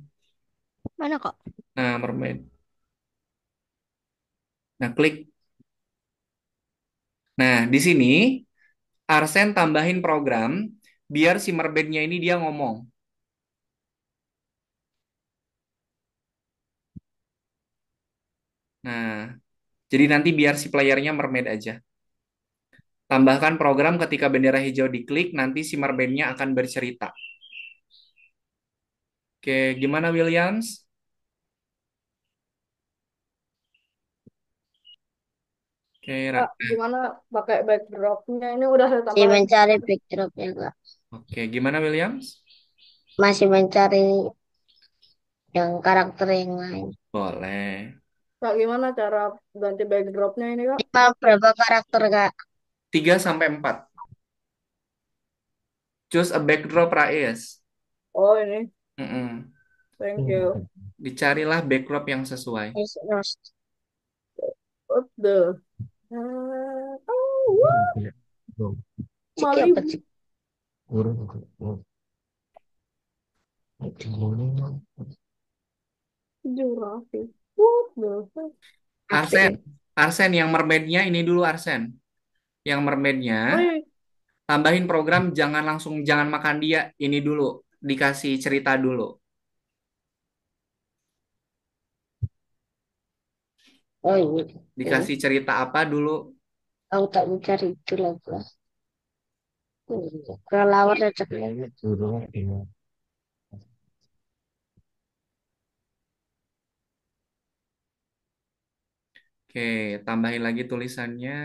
Mana, Kak? Nah, mermaid. Nah, klik. Nah, di sini Arsen tambahin program biar si mermaidnya ini dia ngomong. Nah, jadi nanti biar si playernya mermaid aja. Tambahkan program ketika bendera hijau diklik, nanti si mermaidnya akan bercerita. Oke, gimana Williams? Oke, Kak, gimana pakai backdropnya? Ini udah saya Masih tambahin. mencari backdropnya, Kak. Oke, gimana Williams? Masih mencari yang karakter yang lain. Boleh. Kak, gimana cara ganti backdropnya ini, Kak? Lima berapa karakter, Kak? 3 sampai 4. Choose a backdrop Rais. Oh, ini. Mm-mm. Thank you. Dicarilah backdrop yang sesuai. Yes, yes. What the? Oh, what? Cik apa, Malibu Cik? Jurassic. What the heck? Arsen, Asik. Arsen yang mermaidnya ini dulu Arsen. Yang mermaidnya Oh, iya. tambahin program jangan langsung jangan makan dia ini dulu dikasih cerita dulu. Oh, ini. Dikasih cerita apa dulu? Aku tak mencari itu lagi. Kelawar ya, Cik. Oke, tambahin lagi tulisannya.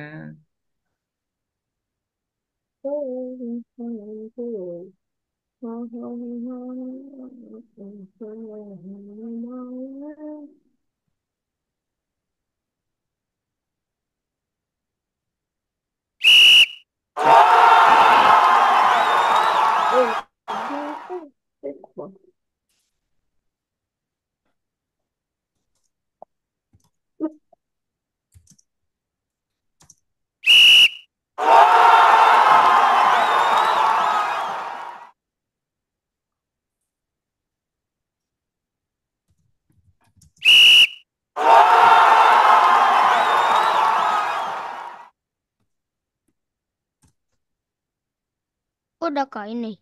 Udah kak ini.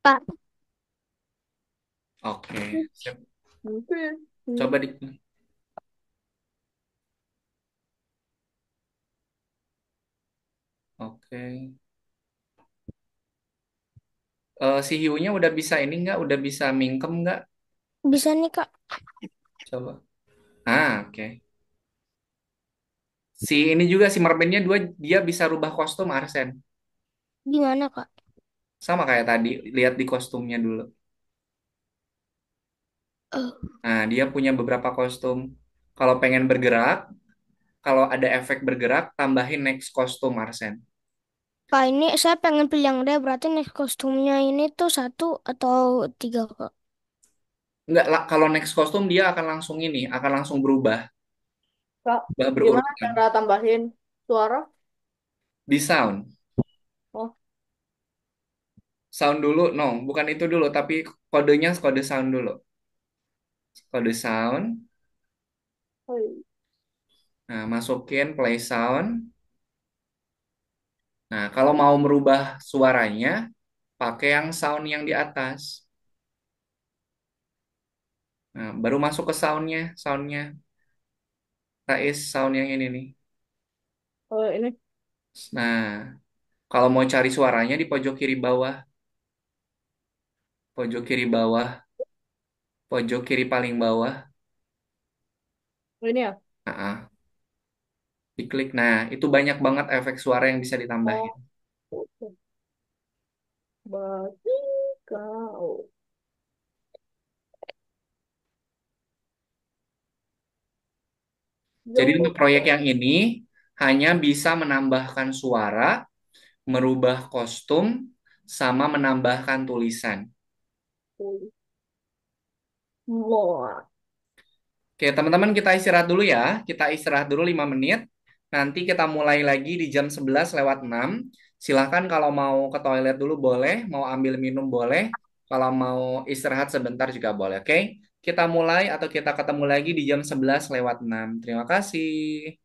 Kak, Oke, sip. Mungkin. Hmm. Coba di. Oke. Si hiunya udah bisa ini nggak? Udah bisa mingkem nggak? bisa nih kak. Coba. Oke. Si ini juga si mermaidnya dua dia bisa rubah kostum Arsen. Gimana kak? Sama kayak tadi, lihat di kostumnya dulu. Eh, Nah, dia punya beberapa kostum. Kalau pengen bergerak, kalau ada efek bergerak, tambahin next kostum Arsen. kak ini saya pengen pilih yang deh. Berarti next kostumnya ini tuh satu atau tiga kak? Enggak, kalau next kostum dia akan langsung ini, akan langsung berubah, Kak, gimana berurutan. cara tambahin suara? Di sound. Oh, Sound dulu, no, bukan itu dulu, tapi kodenya kode sound dulu. Kode sound. oh iya. Nah, masukin play sound. Nah, kalau mau merubah suaranya, pakai yang sound yang di atas. Nah, baru masuk ke soundnya, soundnya. Rais sound yang ini nih. Oh, ini. Nah, kalau mau cari suaranya di pojok kiri bawah, pojok kiri bawah, pojok kiri paling bawah. Oh, ini ya? Nah, diklik. Nah, itu banyak banget efek suara yang bisa Oh, ditambahin. oke. Bagi kau. Jadi untuk Jauh. proyek yang ini hanya bisa menambahkan suara, merubah kostum, sama menambahkan tulisan. More. Oke, teman-teman kita istirahat dulu ya. Kita istirahat dulu 5 menit. Nanti kita mulai lagi di jam 11 lewat 6. Silahkan kalau mau ke toilet dulu boleh, mau ambil minum boleh. Kalau mau istirahat sebentar juga boleh, oke? Kita mulai atau kita ketemu lagi di jam 11 lewat 6. Terima kasih.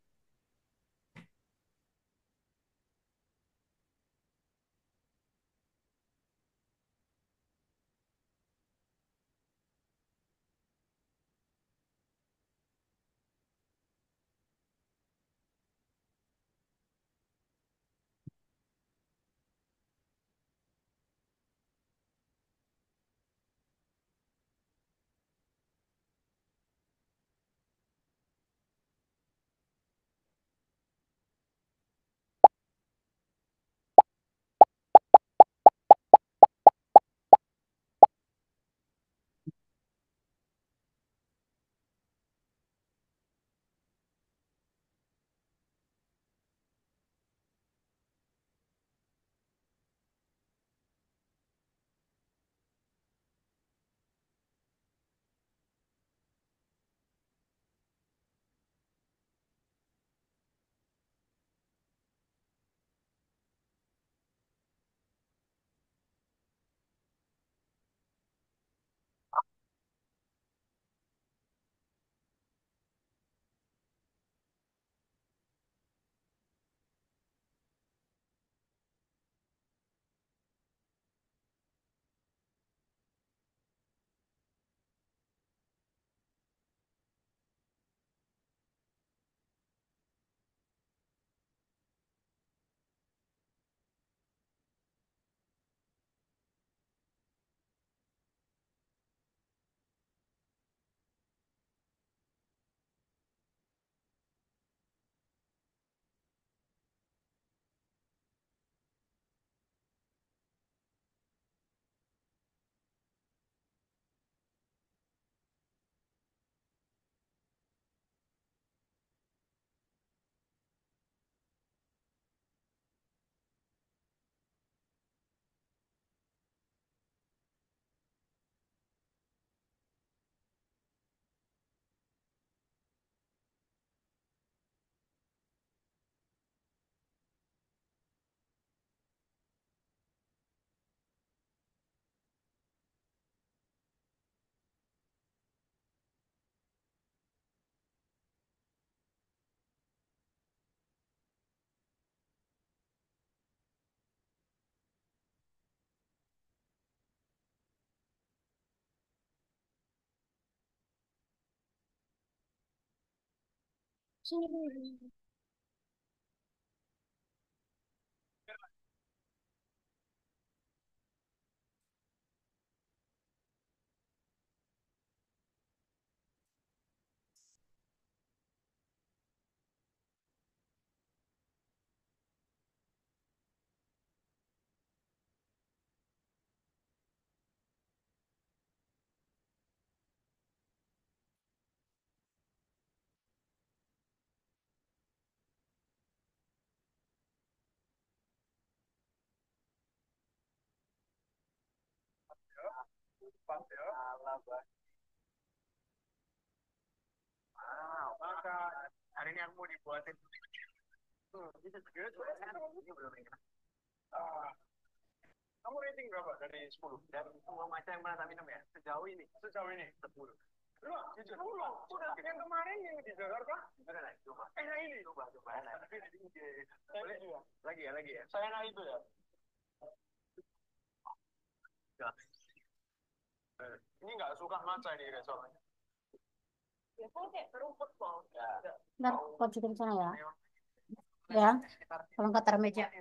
Hari ini aku mau dibuatin. This is good. Kamu rating berapa dari 10? Dan semua macam yang pernah tak minum ya? Sejauh ini? Sejauh ini? 10. Lu, 10? Udah, yang kemarin yang di Jakarta? Udah naik, coba. Yang ini? Coba, enak. Boleh juga? Lagi ya? Saya enak itu ya? Ya. Ini nggak suka matcha ini restorannya. Ntar lanjutin ke sana ya. Ya, kalau nggak taruh meja.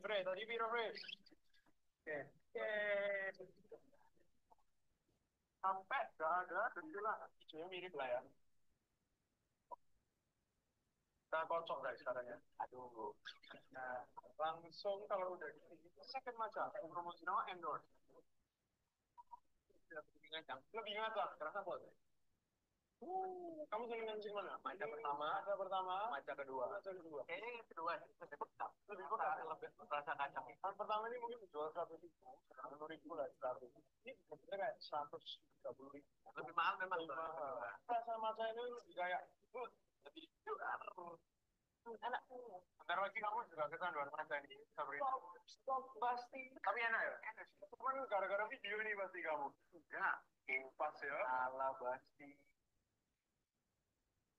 Bre, tadi piro, Bre? Oke. Sampai nggak ada, tentulah hijaunya mirip lah ya. Kita kocok guys sekarang ya. Aduh. Nah, langsung kalau udah gini, second matcha, promosional endorse. Lebih ngacang, kerasa bos. Kamu seneng kencing mana? Matcha pertama, matcha kedua. Kayaknya yang kedua lebih pekat. Lebih rasa kacang. Yang pertama ini mungkin dijual 100.000, 100.000 lah, 100. Ini bener kayak 130.000. Lebih mahal memang. Rasa matcha ini lebih kayak, lebih enak. Bentar lagi kamu juga kecanduan matcha ini, Sabrina. Pasti. Tapi enak ya? Enak sih. Cuman gara-gara video ini pasti kamu. Ya, pas ya. Ala pasti.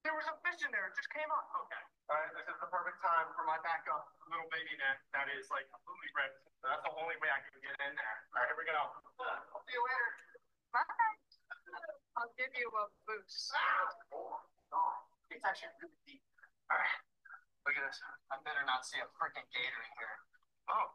There was a fish in there. It just came up. Okay. All right. This is the perfect time for my backup little baby net that is like completely red. So that's the only way I can get in there. All right. Here we go. I'll see you later. Bye. I'll give you a boost. It's actually really deep. All right. Look at this. I better not see a freaking gator in here. Oh,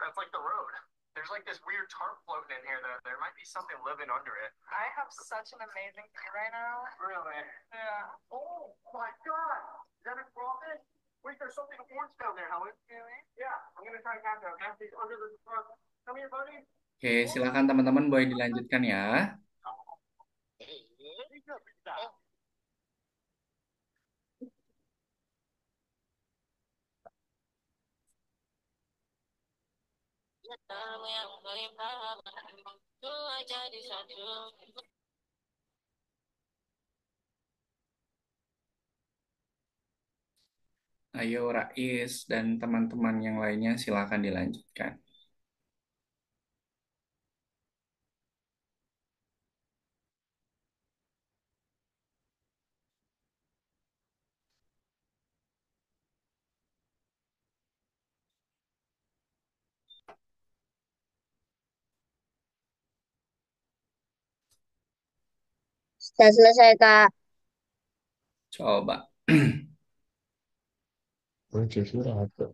that's like the road. There's like this weird tarp floating in here that there might be something living under it. I have such an amazing view right now. Really? Yeah. Oh my God! Is that a crawfish? Wait, there's something orange down there, Helen. Really? Yeah. I'm gonna try to catch it. It's under the truck. Come here, buddy. Oke, silakan teman-teman boleh dilanjutkan ya. Ayo Rais dan teman-teman yang lainnya silakan dilanjutkan. Sudah selesai, Kak. Coba. Lucu surat tuh.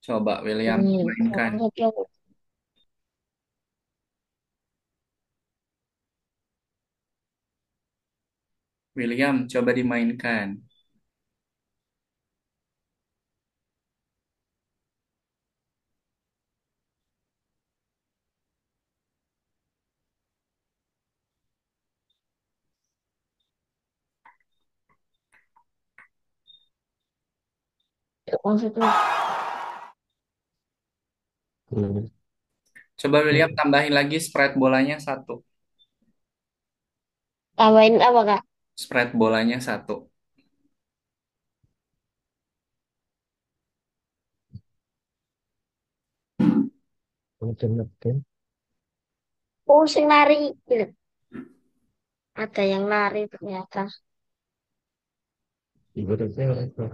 Coba William mainkan. William, coba dimainkan. Maksudnya. Coba William tambahin lagi spread bolanya 1. Tambahin apa, Kak? Spread bolanya 1. Oh, sing lari. Ada yang lari ternyata. Ibaratnya itu.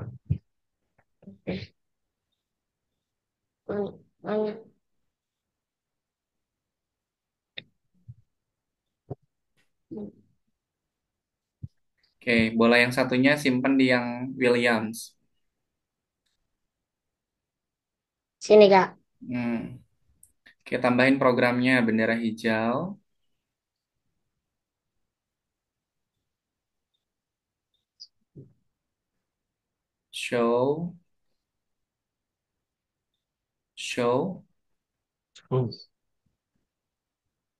Hmm, hmm. Oke, bola yang satunya simpen di yang Williams. Sini, Kak. Hmm. Oke, tambahin programnya bendera hijau. Show, show Terus.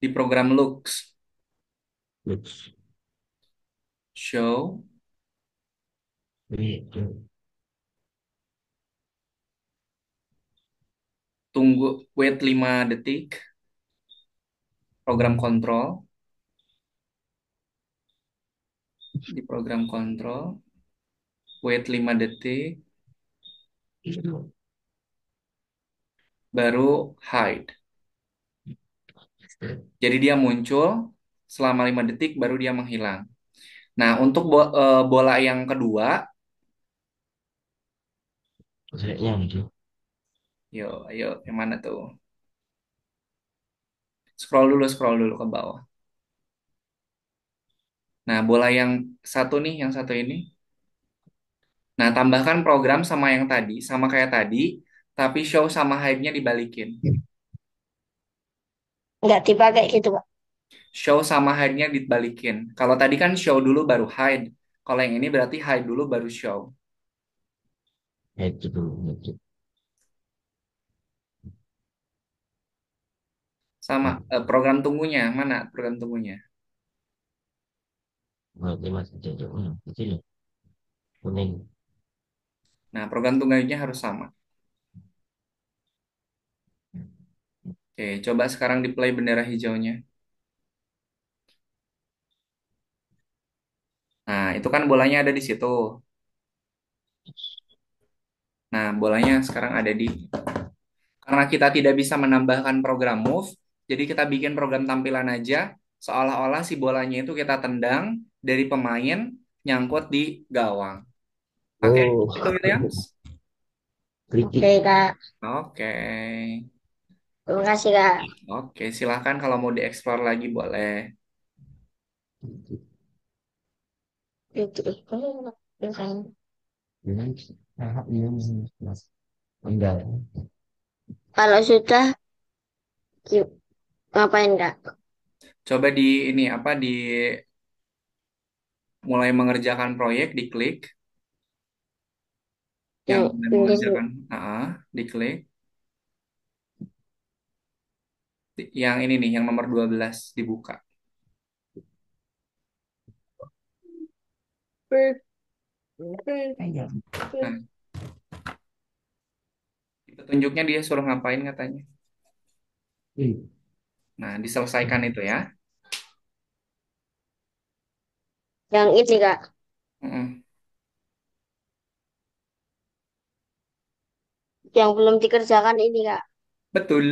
di program looks. Looks. Show, Itu. tunggu, wait 5 detik. Program kontrol. Di program kontrol, wait 5 detik, Itu. baru hide. Jadi dia muncul selama 5 detik, baru dia menghilang. Nah, untuk bola yang kedua, Kayaknya gitu. yuk, ayo, yang mana tuh? Scroll dulu ke bawah. Nah, bola yang satu nih, yang satu ini. Nah, tambahkan program sama yang tadi, sama kayak tadi, tapi show sama hide-nya dibalikin. Nggak dipakai gitu, Kak. Show sama hide-nya dibalikin. Kalau tadi kan show dulu baru hide. Kalau yang ini berarti hide dulu baru show. Ya, itu dulu. Itu. Sama program tunggunya, mana program tunggunya? Berarti masih jadi. Kecil ya. Kuning. Nah, program tunggunya harus sama. Oke, coba sekarang di play bendera hijaunya. Nah, itu kan bolanya ada di situ. Nah, bolanya sekarang ada di... Karena kita tidak bisa menambahkan program move, jadi kita bikin program tampilan aja, seolah-olah si bolanya itu kita tendang dari pemain, nyangkut di gawang. Oke, Oh, itu Williams. tricky. Oke, Kak. Oke. Terima kasih, Kak. Oke, silahkan kalau mau dieksplor lagi boleh. Itu. Ini tahap ini mas. Enggak. Kalau sudah, ngapain, Kak? Coba di ini apa di mulai mengerjakan proyek diklik yang mulai Ini mengerjakan diklik yang ini nih yang nomor 12 dibuka. Kayak. Nah, di petunjuknya dia suruh ngapain katanya. Nah, diselesaikan itu ya. yang ini, Kak. Mm-mm. Yang belum dikerjakan ini, Kak. Betul.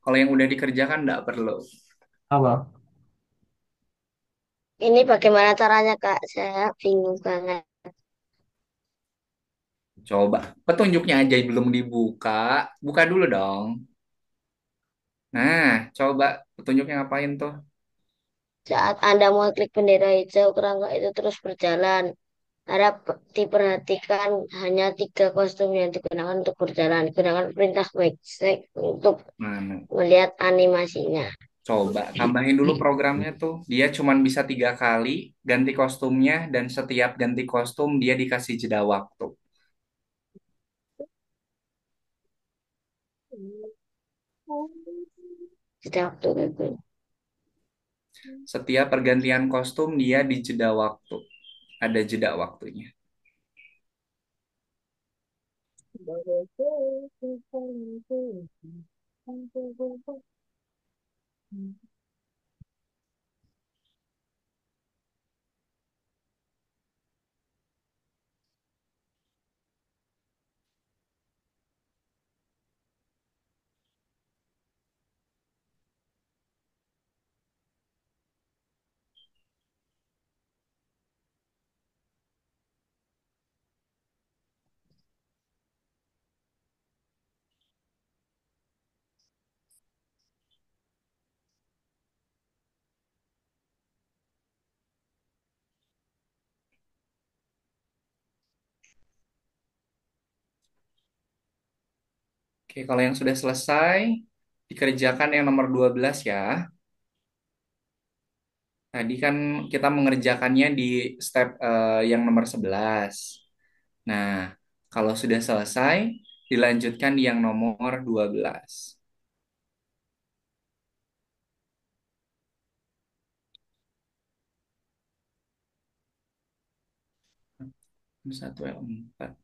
Kalau yang udah dikerjakan nggak perlu. Apa? Ini bagaimana caranya, Kak? Saya bingung banget. Coba petunjuknya aja belum dibuka, buka dulu dong. Nah, coba petunjuknya ngapain tuh? Saat Anda mau klik bendera hijau, kerangka itu terus berjalan. Harap diperhatikan hanya 3 kostum yang digunakan untuk berjalan. Gunakan perintah backspace untuk Mana? melihat animasinya. Coba tambahin dulu programnya tuh. Dia cuman bisa 3 kali ganti kostumnya dan setiap ganti kostum dia dikasih jeda waktu. Sudah waktu itu. Setiap pergantian kostum dia di jeda waktu. Ada jeda waktunya. Oke, kalau yang sudah selesai, dikerjakan yang nomor 12 ya. Tadi kan kita mengerjakannya di step yang nomor 11. Nah, kalau sudah selesai, dilanjutkan di yang nomor 12. Satu L4.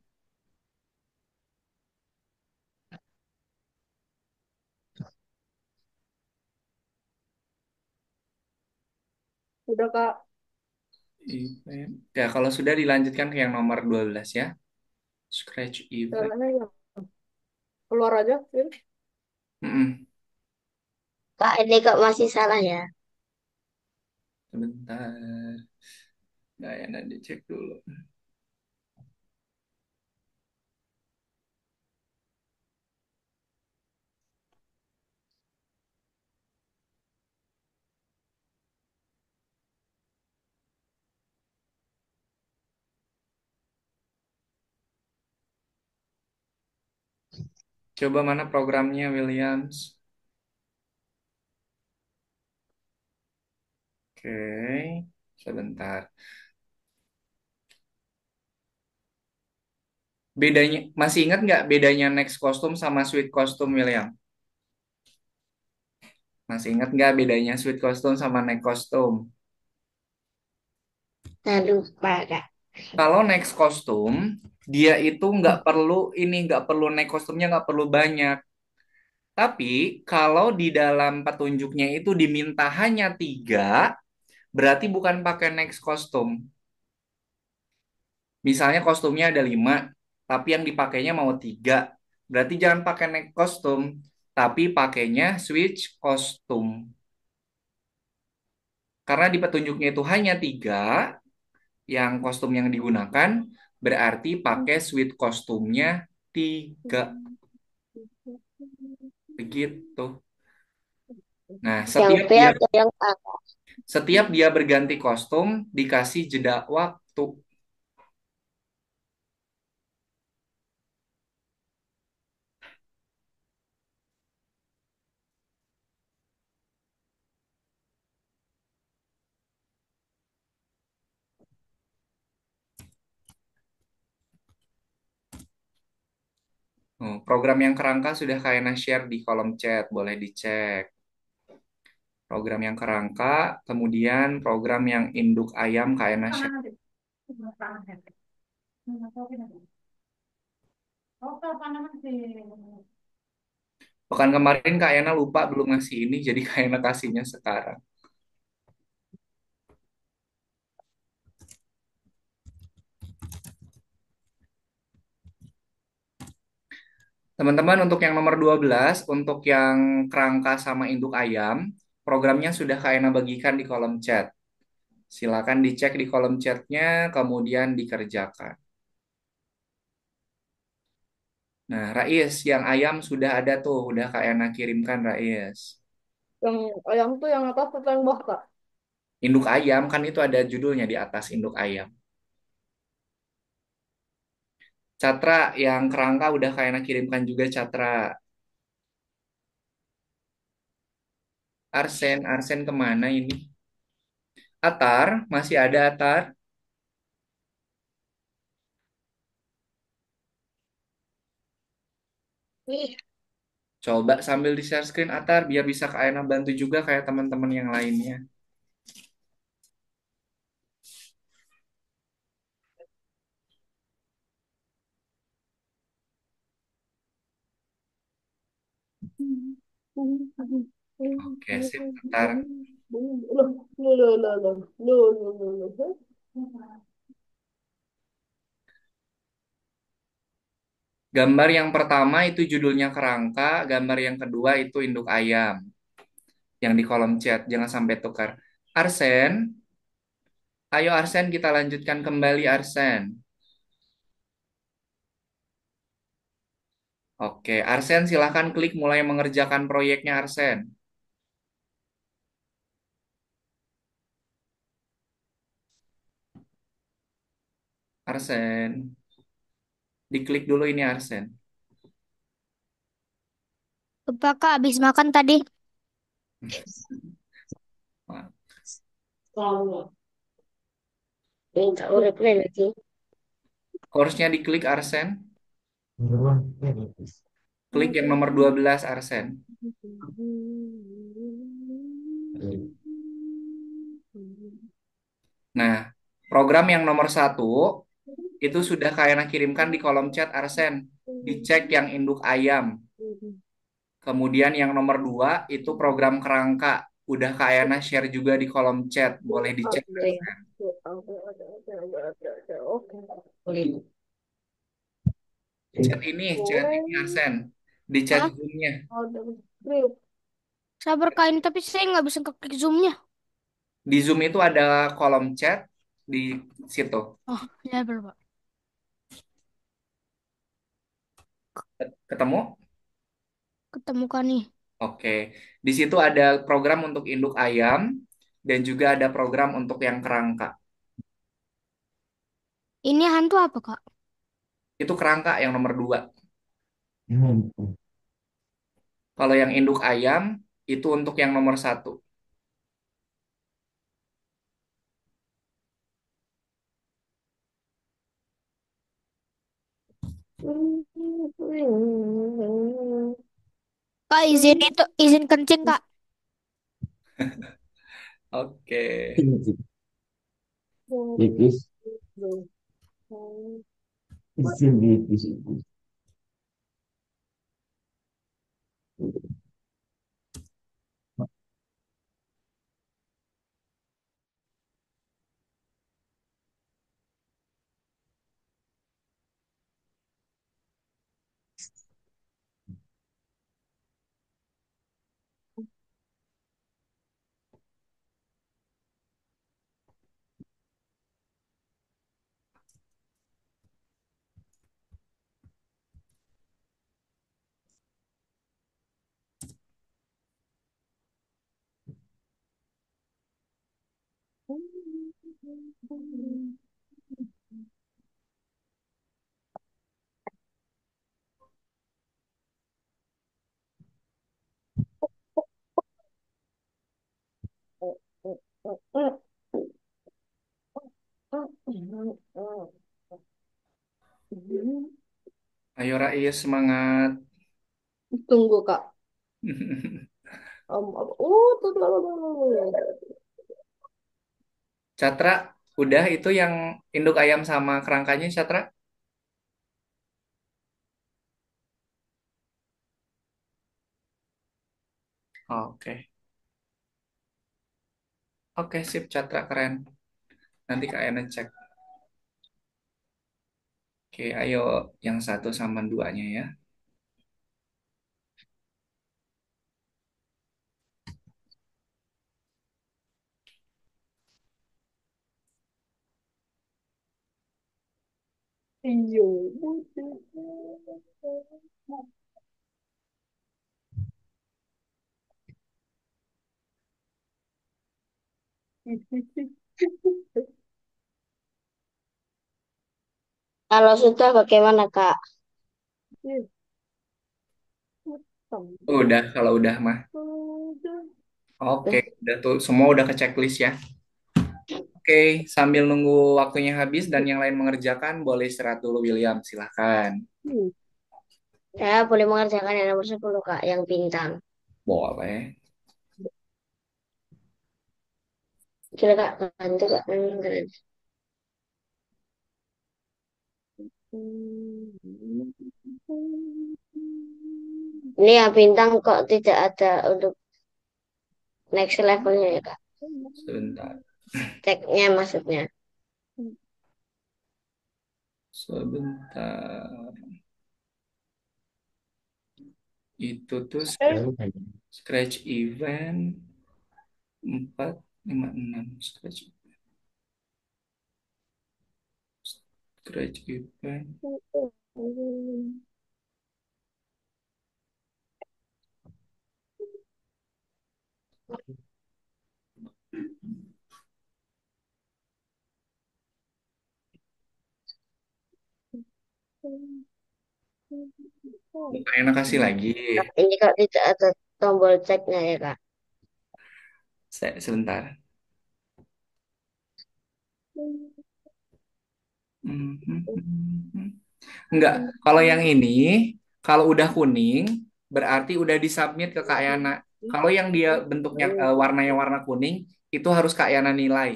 Udah Kak, Ya, kalau sudah dilanjutkan ke yang nomor 12 ya. Scratch event. caranya ya keluar aja, Vin. Mm-mm. Kak, ini kok masih salah ya? Sebentar. Nah, ya, nanti cek dulu. Coba mana programnya, Williams? Oke, sebentar. Bedanya, masih ingat nggak bedanya next costume sama sweet costume, William? Masih ingat nggak bedanya sweet costume sama next costume? Nah, lupa, Kak. Kalau next costume, dia itu nggak perlu next kostumnya nggak perlu banyak. Tapi kalau di dalam petunjuknya itu diminta hanya tiga, berarti bukan pakai next costume. Misalnya kostumnya ada lima, tapi yang dipakainya mau tiga. Berarti jangan pakai next costume, tapi pakainya switch costume. Karena di petunjuknya itu hanya tiga, yang kostum yang digunakan, berarti pakai switch kostumnya tiga. Begitu. Nah, Yang setiap B dia atau yang A? setiap dia berganti kostum dikasih jeda waktu. Program yang kerangka sudah kayaknya share di kolom chat, boleh dicek. Program yang kerangka, kemudian program yang induk ayam kayaknya share. Pekan kemarin Kak Yana lupa belum ngasih ini, jadi Kak Yana kasihnya sekarang. Teman-teman, untuk yang nomor 12, untuk yang kerangka sama induk ayam, programnya sudah Kak Yana bagikan di kolom chat. Silakan dicek di kolom chatnya, kemudian dikerjakan. Nah, Rais, yang ayam sudah ada tuh, udah Kak Yana kirimkan, Rais. Yang ayam tuh yang atas atau yang bawah Kak? Induk ayam, kan itu ada judulnya di atas induk ayam. Catra, yang kerangka udah Kak Yana kirimkan juga, Catra. Arsen, Arsen kemana ini? Atar, masih ada Atar? Coba sambil di share screen Atar, biar bisa Kak Ayana bantu juga kayak teman-teman yang lainnya. Oke, sip, Atar. Gambar yang pertama itu judulnya kerangka, gambar yang kedua itu induk ayam. Yang di kolom chat, jangan sampai tukar. Arsen, ayo Arsen kita lanjutkan kembali Arsen. Oke, Arsen silahkan klik mulai mengerjakan proyeknya Arsen. Arsen, diklik dulu ini Arsen. Lupa Kak, habis makan tadi. Minta replay lagi. Course-nya diklik Arsen. Beruang Veritas. Klik yang nomor 12 Arsen. Nah, program yang nomor 1 itu sudah Kayana kirimkan di kolom chat Arsen. Dicek yang induk ayam. Kemudian yang nomor 2 itu program kerangka. Udah Kayana share juga di kolom chat. Boleh dicek. Oke. Boleh. Chat ini Arsen. Di chat Hah? Zoom-nya. Sabar Kak, ini tapi saya nggak bisa klik zoomnya. Di Zoom itu ada kolom chat di situ. Oh, ya Pak. Ketemu? Ketemu kan nih. Oke. Di situ ada program untuk induk ayam dan juga ada program untuk yang kerangka. Ini hantu apa Kak? Itu kerangka yang nomor 2. Hantu. Kalau yang induk ayam itu untuk yang nomor 1. Kak, izin kencing Kak. Oke. Pipis. Izin pipis itu. Ayo Rais semangat. Tunggu Kak. Tunggu. Catra, udah itu yang induk ayam sama kerangkanya Catra? Oke. Oke, sip Catra keren. Nanti Kak Ena cek. Oke, ayo yang 1 sama 2-nya ya. Iya. Kalau sudah bagaimana, Kak? Udah, kalau udah mah. Oke, udah tuh semua udah ke checklist ya. Oke, sambil nunggu waktunya habis dan yang lain mengerjakan, boleh istirahat dulu William, silahkan. Saya boleh mengerjakan yang nomor 10, Kak, yang bintang. Boleh. Kira Kak, bantu Kak. Ini yang bintang kok tidak ada untuk next levelnya ya, Kak. Sebentar. Tagnya maksudnya. Sebentar. Itu tuh Lalu hanya scratch event 456 scratch event. Kak Yana kasih lagi. Ini kalau tidak ada tombol ceknya ya, Kak. Sebentar. Enggak, kalau yang ini, kalau udah kuning, berarti udah disubmit ke Kak Yana. Kalau yang dia bentuknya warnanya warna kuning, itu harus Kak Yana nilai.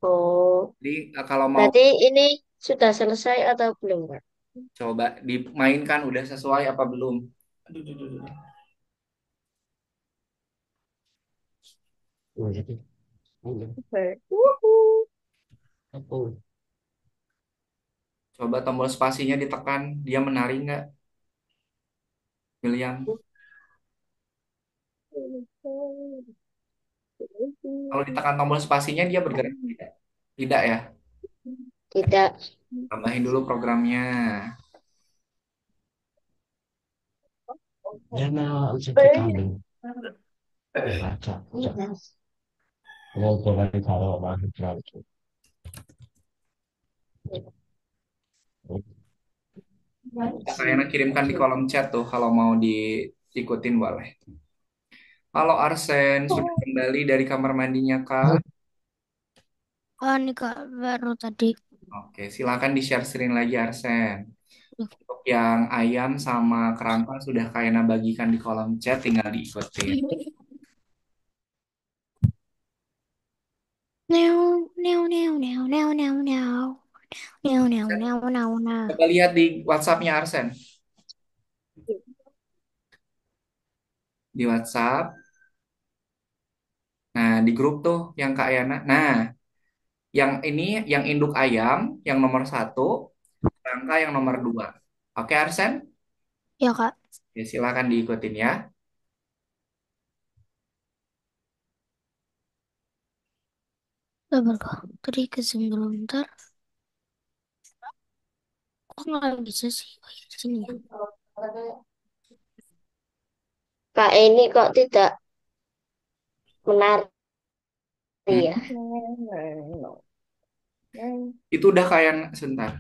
Oh, Jadi kalau mau berarti ini sudah selesai atau belum, Kak? coba dimainkan udah sesuai apa belum? Aduh, aduh, aduh, aduh. Oh, jadi, udah. Oke. Wuhu. Apa? Coba tombol spasinya ditekan, dia menari nggak, William? Kalau ditekan tombol spasinya dia bergerak tidak? Tidak ya? Tidak. Tambahin dulu programnya. Ya, nah, jadi kambing. Baca. Kalau boleh kalau masih terlalu. Kayaknya kirimkan di kolom chat tuh kalau mau diikutin boleh. Halo Arsen, sudah kembali dari kamar mandinya Kak? Oh, ini Kak baru tadi. Oke, silakan di-share screen lagi Arsen. Untuk yang ayam sama kerangka sudah Kayana bagikan di kolom chat, tinggal diikutin. Neo, neo, neo, neo, neo, neo, neo. Neo, neo, neo, neo, neo. Coba lihat di WhatsApp-nya Arsen. Di WhatsApp. Nah, di grup tuh yang Kak Yana. Nah, yang ini yang induk ayam, yang nomor satu, kerangka yang nomor dua. Oke Arsen? Ya Kak, Ya, silakan diikutin ya. sabar Kak. Tadi ke sebelum bentar. Kok nggak bisa sih? Oh ya, di sini ya. Kak, ini kok tidak menarik Hmm, ya? itu udah kayak sebentar.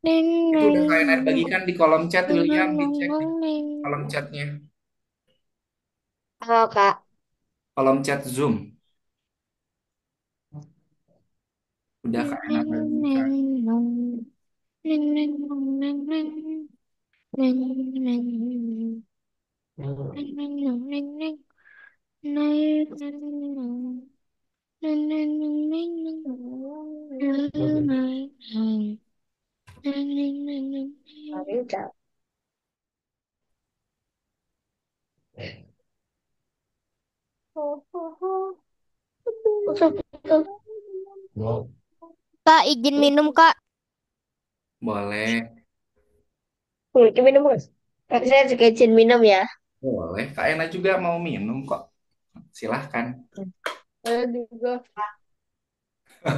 Neng, Itu neng, udah kayak bagikan di kolom chat neng, William, neng, dicek di neng, neng. kolom chatnya, Halo, Kak. kolom chat Zoom. Udah Neng, kayak neng, bagikan. neng, neng. Neng, neng, neng, neng. Neng, neng, neng. Neng, neng, neng, neng, neng. Neng, neng, neng. Neng, neng, neng, neng, neng. Neng, neng, neng. Neng, neng, neng, neng. Tidak. Betul, betul. Wow. Kak, izin minum Kak. Boleh, Boleh minum, Mas? Kak, saya juga izin minum ya. boleh. Kak Ena juga mau minum kok. Silahkan. Saya juga.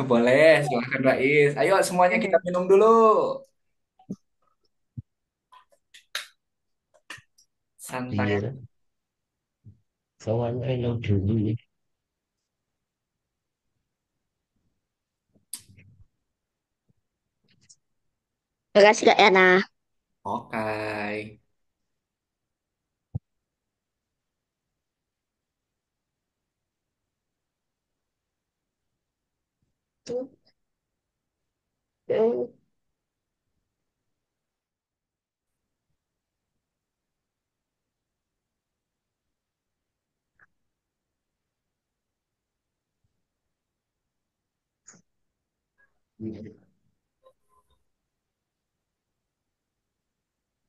Boleh, silahkan Rais. Ayo semuanya kita minum dulu. Santai. Iya. Soalnya yang dulu ya. Terima kasih, Kak Yana. Oke.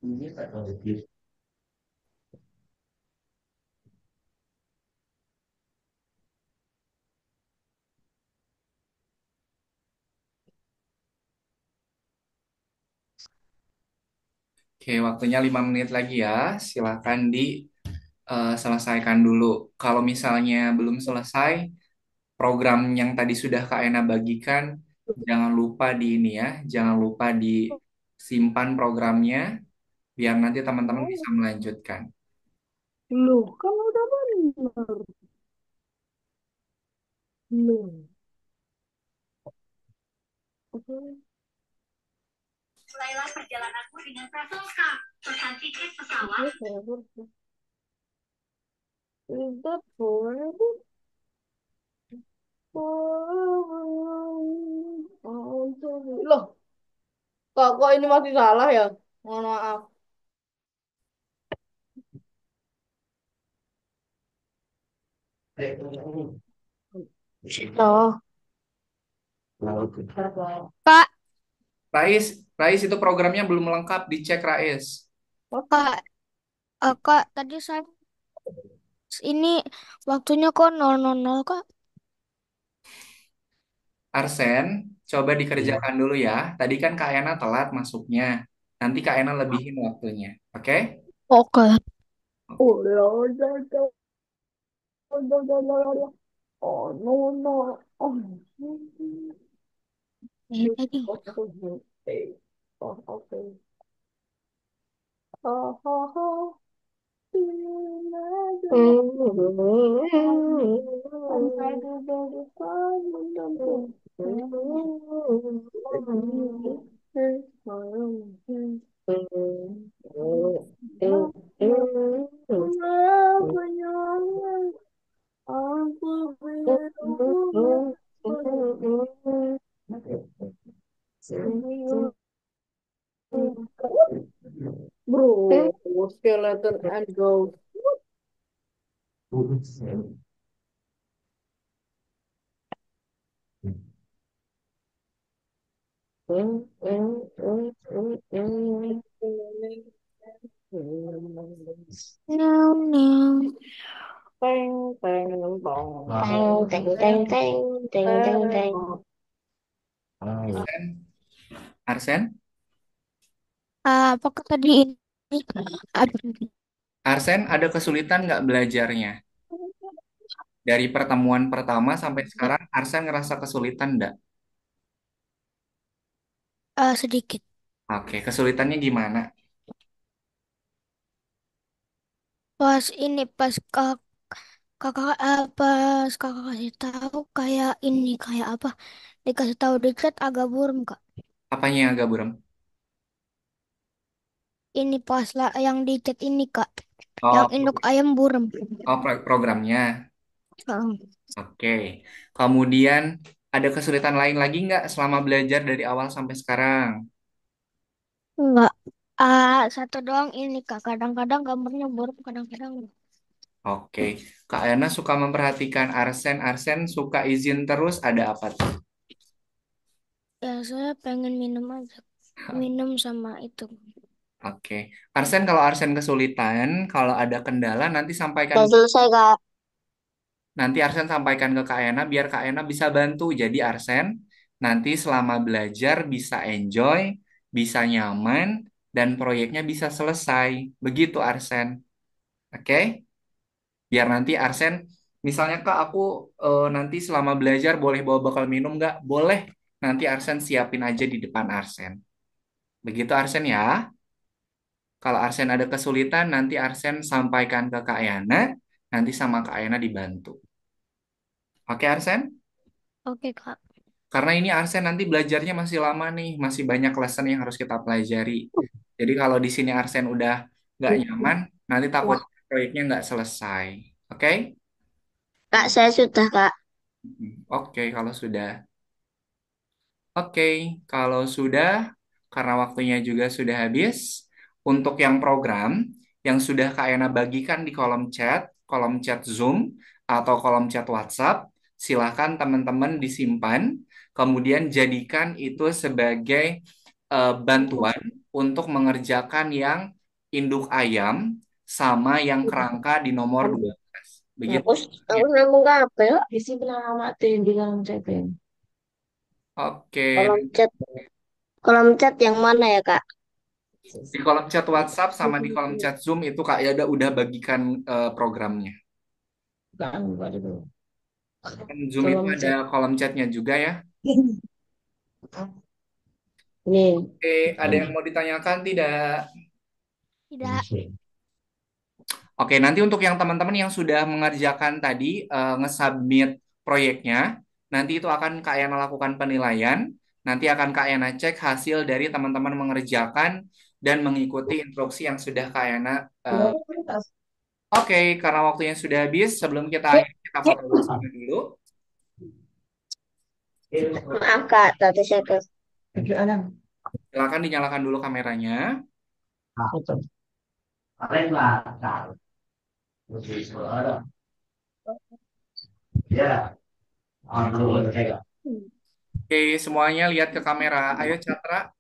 Ini tak tahu dia. Oke, waktunya 5 menit lagi ya. Silahkan diselesaikan dulu. Kalau misalnya belum selesai, program yang tadi sudah Kak Ena bagikan, jangan lupa di ini ya, jangan lupa disimpan programnya, biar nanti teman-teman bisa melanjutkan. Loh, kan udah bener. Loh. Oke. Mulailah perjalananmu dengan Traveloka. Pesan tiket pesawat. Tidak boleh. Loh, kok ini masih salah ya? Mohon maaf. Oh, Kak, Rais itu programnya belum lengkap, dicek Rais. Kak, Kak, tadi saya ini waktunya kok 000 Kak. Arsen, coba Iya. dikerjakan dulu ya. Tadi kan Kak Ena telat masuknya. Nanti Kak Ena lebihin waktunya. Oke? Oke. Oh, ya, ya, ya. Oh, no, no. Oh, Tadi. oh, okay. Oh, oh, oh. Bro, skeleton and ghost. Meow, meow. Teng, teng, tong. teng, teng, teng, teng, teng, teng, teng. Arsen? Arsen? Apakah tadi ini? Arsen ada kesulitan nggak belajarnya? Dari pertemuan pertama sampai sekarang, Arsen ngerasa kesulitan nggak? Sedikit. Oke, kesulitannya gimana? Pas kakak kasih tahu kayak ini kayak apa? Dikasih tahu di chat agak buram Kak. Apanya yang agak buram? Ini pas lah yang di chat ini Kak. Yang Oh, induk ayam buram. programnya. Heeh. Oke. Kemudian ada kesulitan lain lagi nggak selama belajar dari awal sampai sekarang? Enggak. Satu doang ini Kak. Kadang-kadang gambarnya buram, kadang-kadang enggak. Oke. Kak Ayana suka memperhatikan Arsen. Arsen suka izin terus, ada apa tuh? Ya saya pengen minum aja. Minum sama itu. Oke. Arsen, kalau Arsen kesulitan, kalau ada kendala Udah selesai, Kak. nanti Arsen sampaikan ke Kak Ayana biar Kak Ayana bisa bantu. Jadi Arsen nanti selama belajar bisa enjoy, bisa nyaman, dan proyeknya bisa selesai. Begitu Arsen. Oke? Biar nanti Arsen, misalnya Kak, aku nanti selama belajar boleh bawa bekal minum nggak? Boleh. Nanti Arsen siapin aja di depan Arsen. Begitu Arsen ya. Kalau Arsen ada kesulitan, nanti Arsen sampaikan ke Kak Yana. Nanti sama Kak Yana dibantu. Oke Arsen? Oke Kak. Karena ini Arsen nanti belajarnya masih lama nih. Masih banyak lesson yang harus kita pelajari. Jadi kalau di sini Arsen udah nggak nyaman, nanti takut proyeknya nggak selesai. Oke? Kak, saya sudah, Kak. Oke, kalau sudah. Oke, kalau sudah, karena waktunya juga sudah habis, untuk yang program yang sudah Kak Ena bagikan di kolom chat Zoom atau kolom chat WhatsApp, silahkan teman-teman disimpan, kemudian jadikan itu sebagai bantuan untuk mengerjakan yang induk ayam sama yang kerangka di nomor 12. Begitu. Aku nanggung kabel. Isi alamat di kolom chat. Oke, Kolom chat yang mana ya, Kak? di kolom chat WhatsApp sama di kolom chat Zoom itu Kak ya udah bagikan programnya. Bukan itu. Kan Zoom itu Kolom ada chat. kolom chatnya juga ya. Ini. Oke, ada yang mau ditanyakan tidak? Tidak. Oke, nanti untuk yang teman-teman yang sudah mengerjakan tadi nge-submit proyeknya, nanti itu akan Kak Yana lakukan penilaian. Nanti akan Kak Yana cek hasil dari teman-teman mengerjakan dan mengikuti instruksi yang sudah Kak Yana. Oke, karena waktunya sudah habis, sebelum kita akhiri, kita foto bersama dulu. Maaf Kak, tadi saya ke Silakan dinyalakan dulu kameranya. Oke, semuanya lihat ke kamera. Ayo Catra.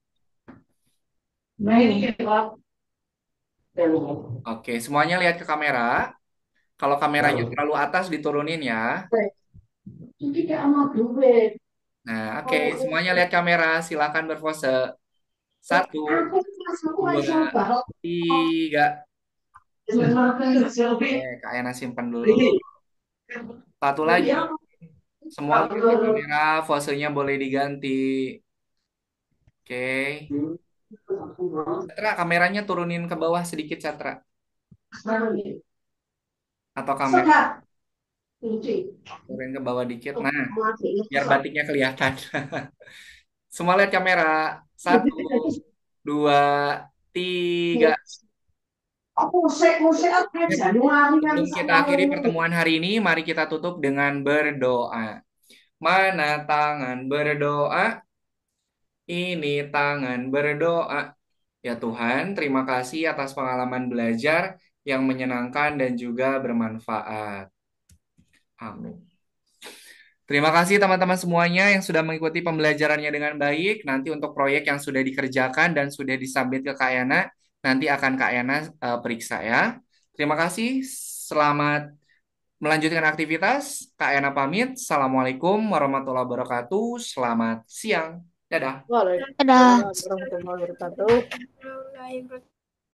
Oke, semuanya lihat ke kamera. Kalau kameranya terlalu atas diturunin ya. Nah, oke, semuanya lihat kamera. Silakan berpose. 1, 2, 3. Oke, Kak Yana simpan dulu. Satu lagi. Semua lihat ke kamera, posenya boleh diganti. Oke. Catra, kameranya turunin ke bawah sedikit, Catra. Atau kamera turunin ke bawah dikit. Nah, biar batiknya kelihatan. Semua lihat kamera. 1, 2, 3. Sebelum kita akhiri pertemuan hari ini, mari kita tutup dengan berdoa. Mana tangan berdoa? Ini tangan berdoa. Ya Tuhan, terima kasih atas pengalaman belajar yang menyenangkan dan juga bermanfaat. Amin. Terima kasih teman-teman semuanya yang sudah mengikuti pembelajarannya dengan baik. Nanti untuk proyek yang sudah dikerjakan dan sudah disubmit ke Kak Yana, nanti akan Kak Yana periksa ya. Terima kasih. Selamat melanjutkan aktivitas. Kak Yana pamit. Assalamualaikum warahmatullahi wabarakatuh. Selamat siang. Dadah. Waalaikumsalam warahmatullahi wabarakatuh.